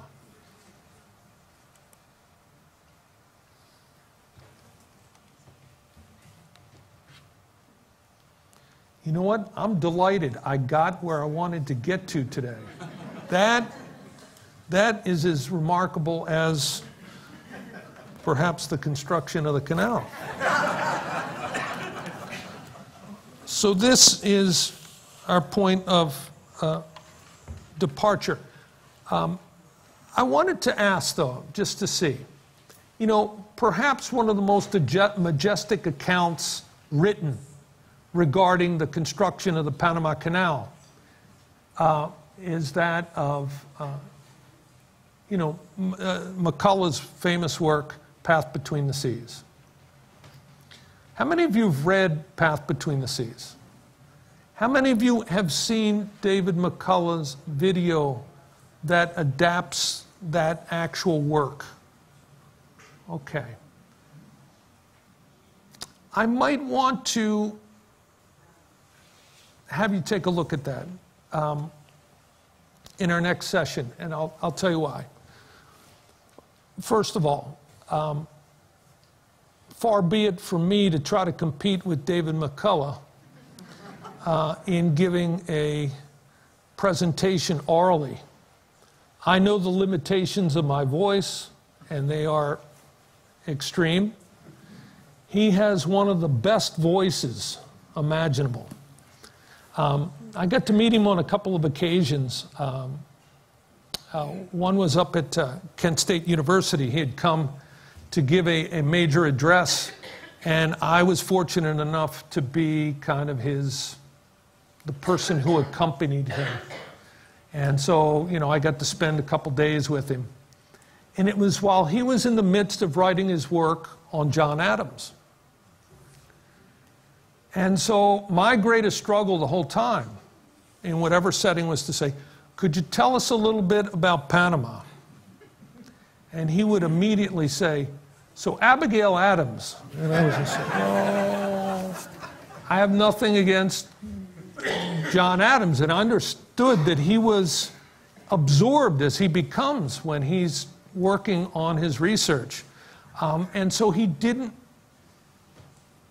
You know what? I'm delighted I got where I wanted to get to today. That is as remarkable as perhaps the construction of the canal. So this is our point of departure. I wanted to ask, though, just to see, you know, perhaps one of the most majestic accounts written regarding the construction of the Panama Canal is that of, McCullough's famous work, Path Between the Seas. How many of you have read Path Between the Seas? How many of you have seen David McCullough's video that adapts that actual work? Okay. I might want to have you take a look at that in our next session, and I'll tell you why. First of all, far be it from me to try to compete with David McCullough in giving a presentation orally. I know the limitations of my voice, and they are extreme. He has one of the best voices imaginable. I got to meet him on a couple of occasions. One was up at Kent State University. He had come to give a major address, and I was fortunate enough to be kind of the person who accompanied him. And so, you know, I got to spend a couple days with him. And it was while he was in the midst of writing his work on John Adams. And so my greatest struggle the whole time, in whatever setting, was to say, could you tell us a little bit about Panama? And he would immediately say, so Abigail Adams. And I was just like, oh, I have nothing against John Adams. And I understood that he was absorbed as he becomes when he's working on his research. And so he didn't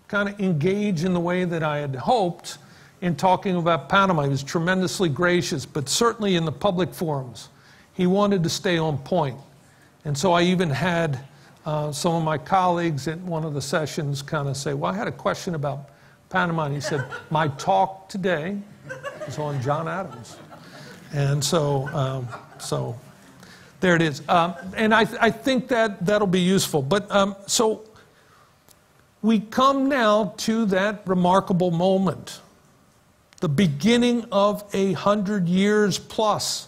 kind of engage in the way that I had hoped in talking about Panama. He was tremendously gracious, but certainly in the public forums, he wanted to stay on point. And so I even had some of my colleagues at one of the sessions kind of say, well, I had a question about Panama. And he said, my talk today is on John Adams. And so, there it is. And I think that'll be useful. But so we come now to that remarkable moment, the beginning of 100 years plus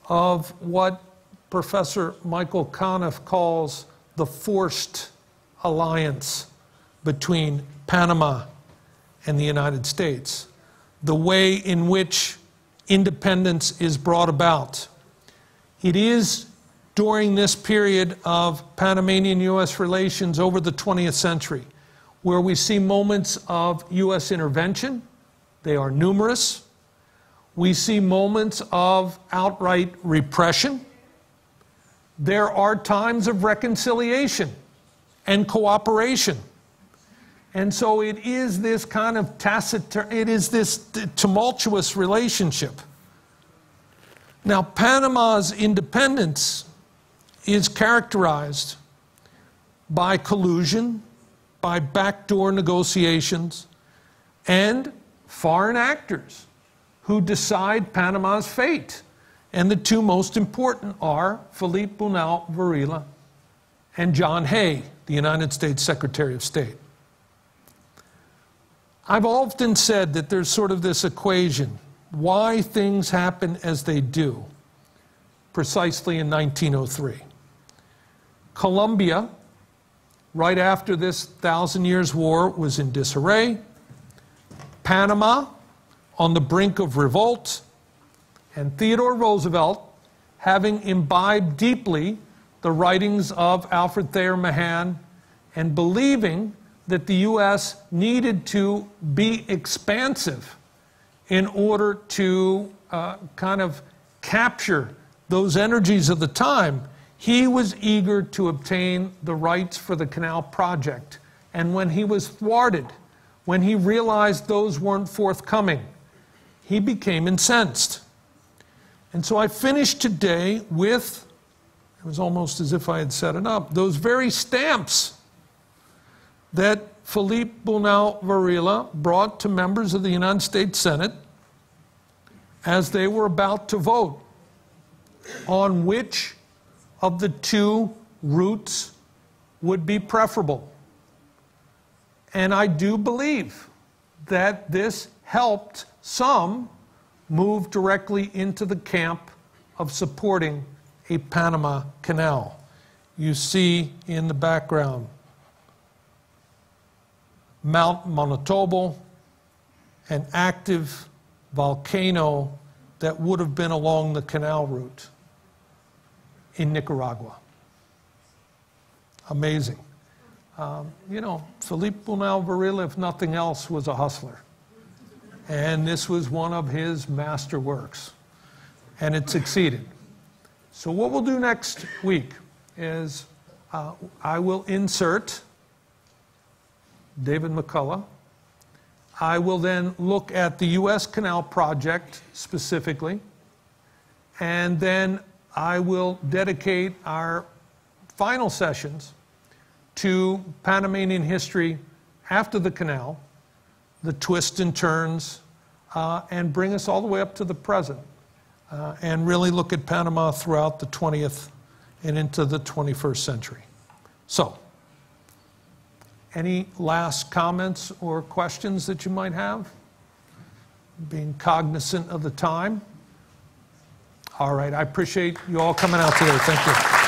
of what Professor Michael Conniff calls the forced alliance between Panama and the United States, the way in which independence is brought about. It is during this period of Panamanian-U.S. relations over the 20th century where we see moments of U.S. intervention. They are numerous. We see moments of outright repression. There are times of reconciliation and cooperation. And so it is this kind of it is this tumultuous relationship. Now, Panama's independence is characterized by collusion, by backdoor negotiations, and foreign actors who decide Panama's fate. And the two most important are Felipe Bunau Varela and John Hay, the United States Secretary of State. I've often said that there's sort of this equation, why things happen as they do, precisely in 1903. Colombia, right after this 1,000 Years' War, was in disarray. Panama, on the brink of revolt. And Theodore Roosevelt, having imbibed deeply the writings of Alfred Thayer Mahan and believing that the U.S. needed to be expansive in order to kind of capture those energies of the time, he was eager to obtain the rights for the Canal project. And when he was thwarted, when he realized those weren't forthcoming, he became incensed. And so I finished today with, it was almost as if I had set it up, those very stamps that Felipe Bunau Varela brought to members of the United States Senate as they were about to vote on which of the two routes would be preferable. And I do believe that this helped some move directly into the camp of supporting a Panama Canal. You see in the background Mount Monotobel, an active volcano that would have been along the canal route in Nicaragua. Amazing. You know, Felipe Bunau Varela, if nothing else, was a hustler. And this was one of his masterworks. And it succeeded. So what we'll do next week is I will insert David McCullough. I will then look at the U.S. Canal project specifically. And then I will dedicate our final sessions to Panamanian history after the canal, the twists and turns, and bring us all the way up to the present, and really look at Panama throughout the 20th and into the 21st century. So, any last comments or questions that you might have? Being cognizant of the time. All right, I appreciate you all coming out today. Thank you.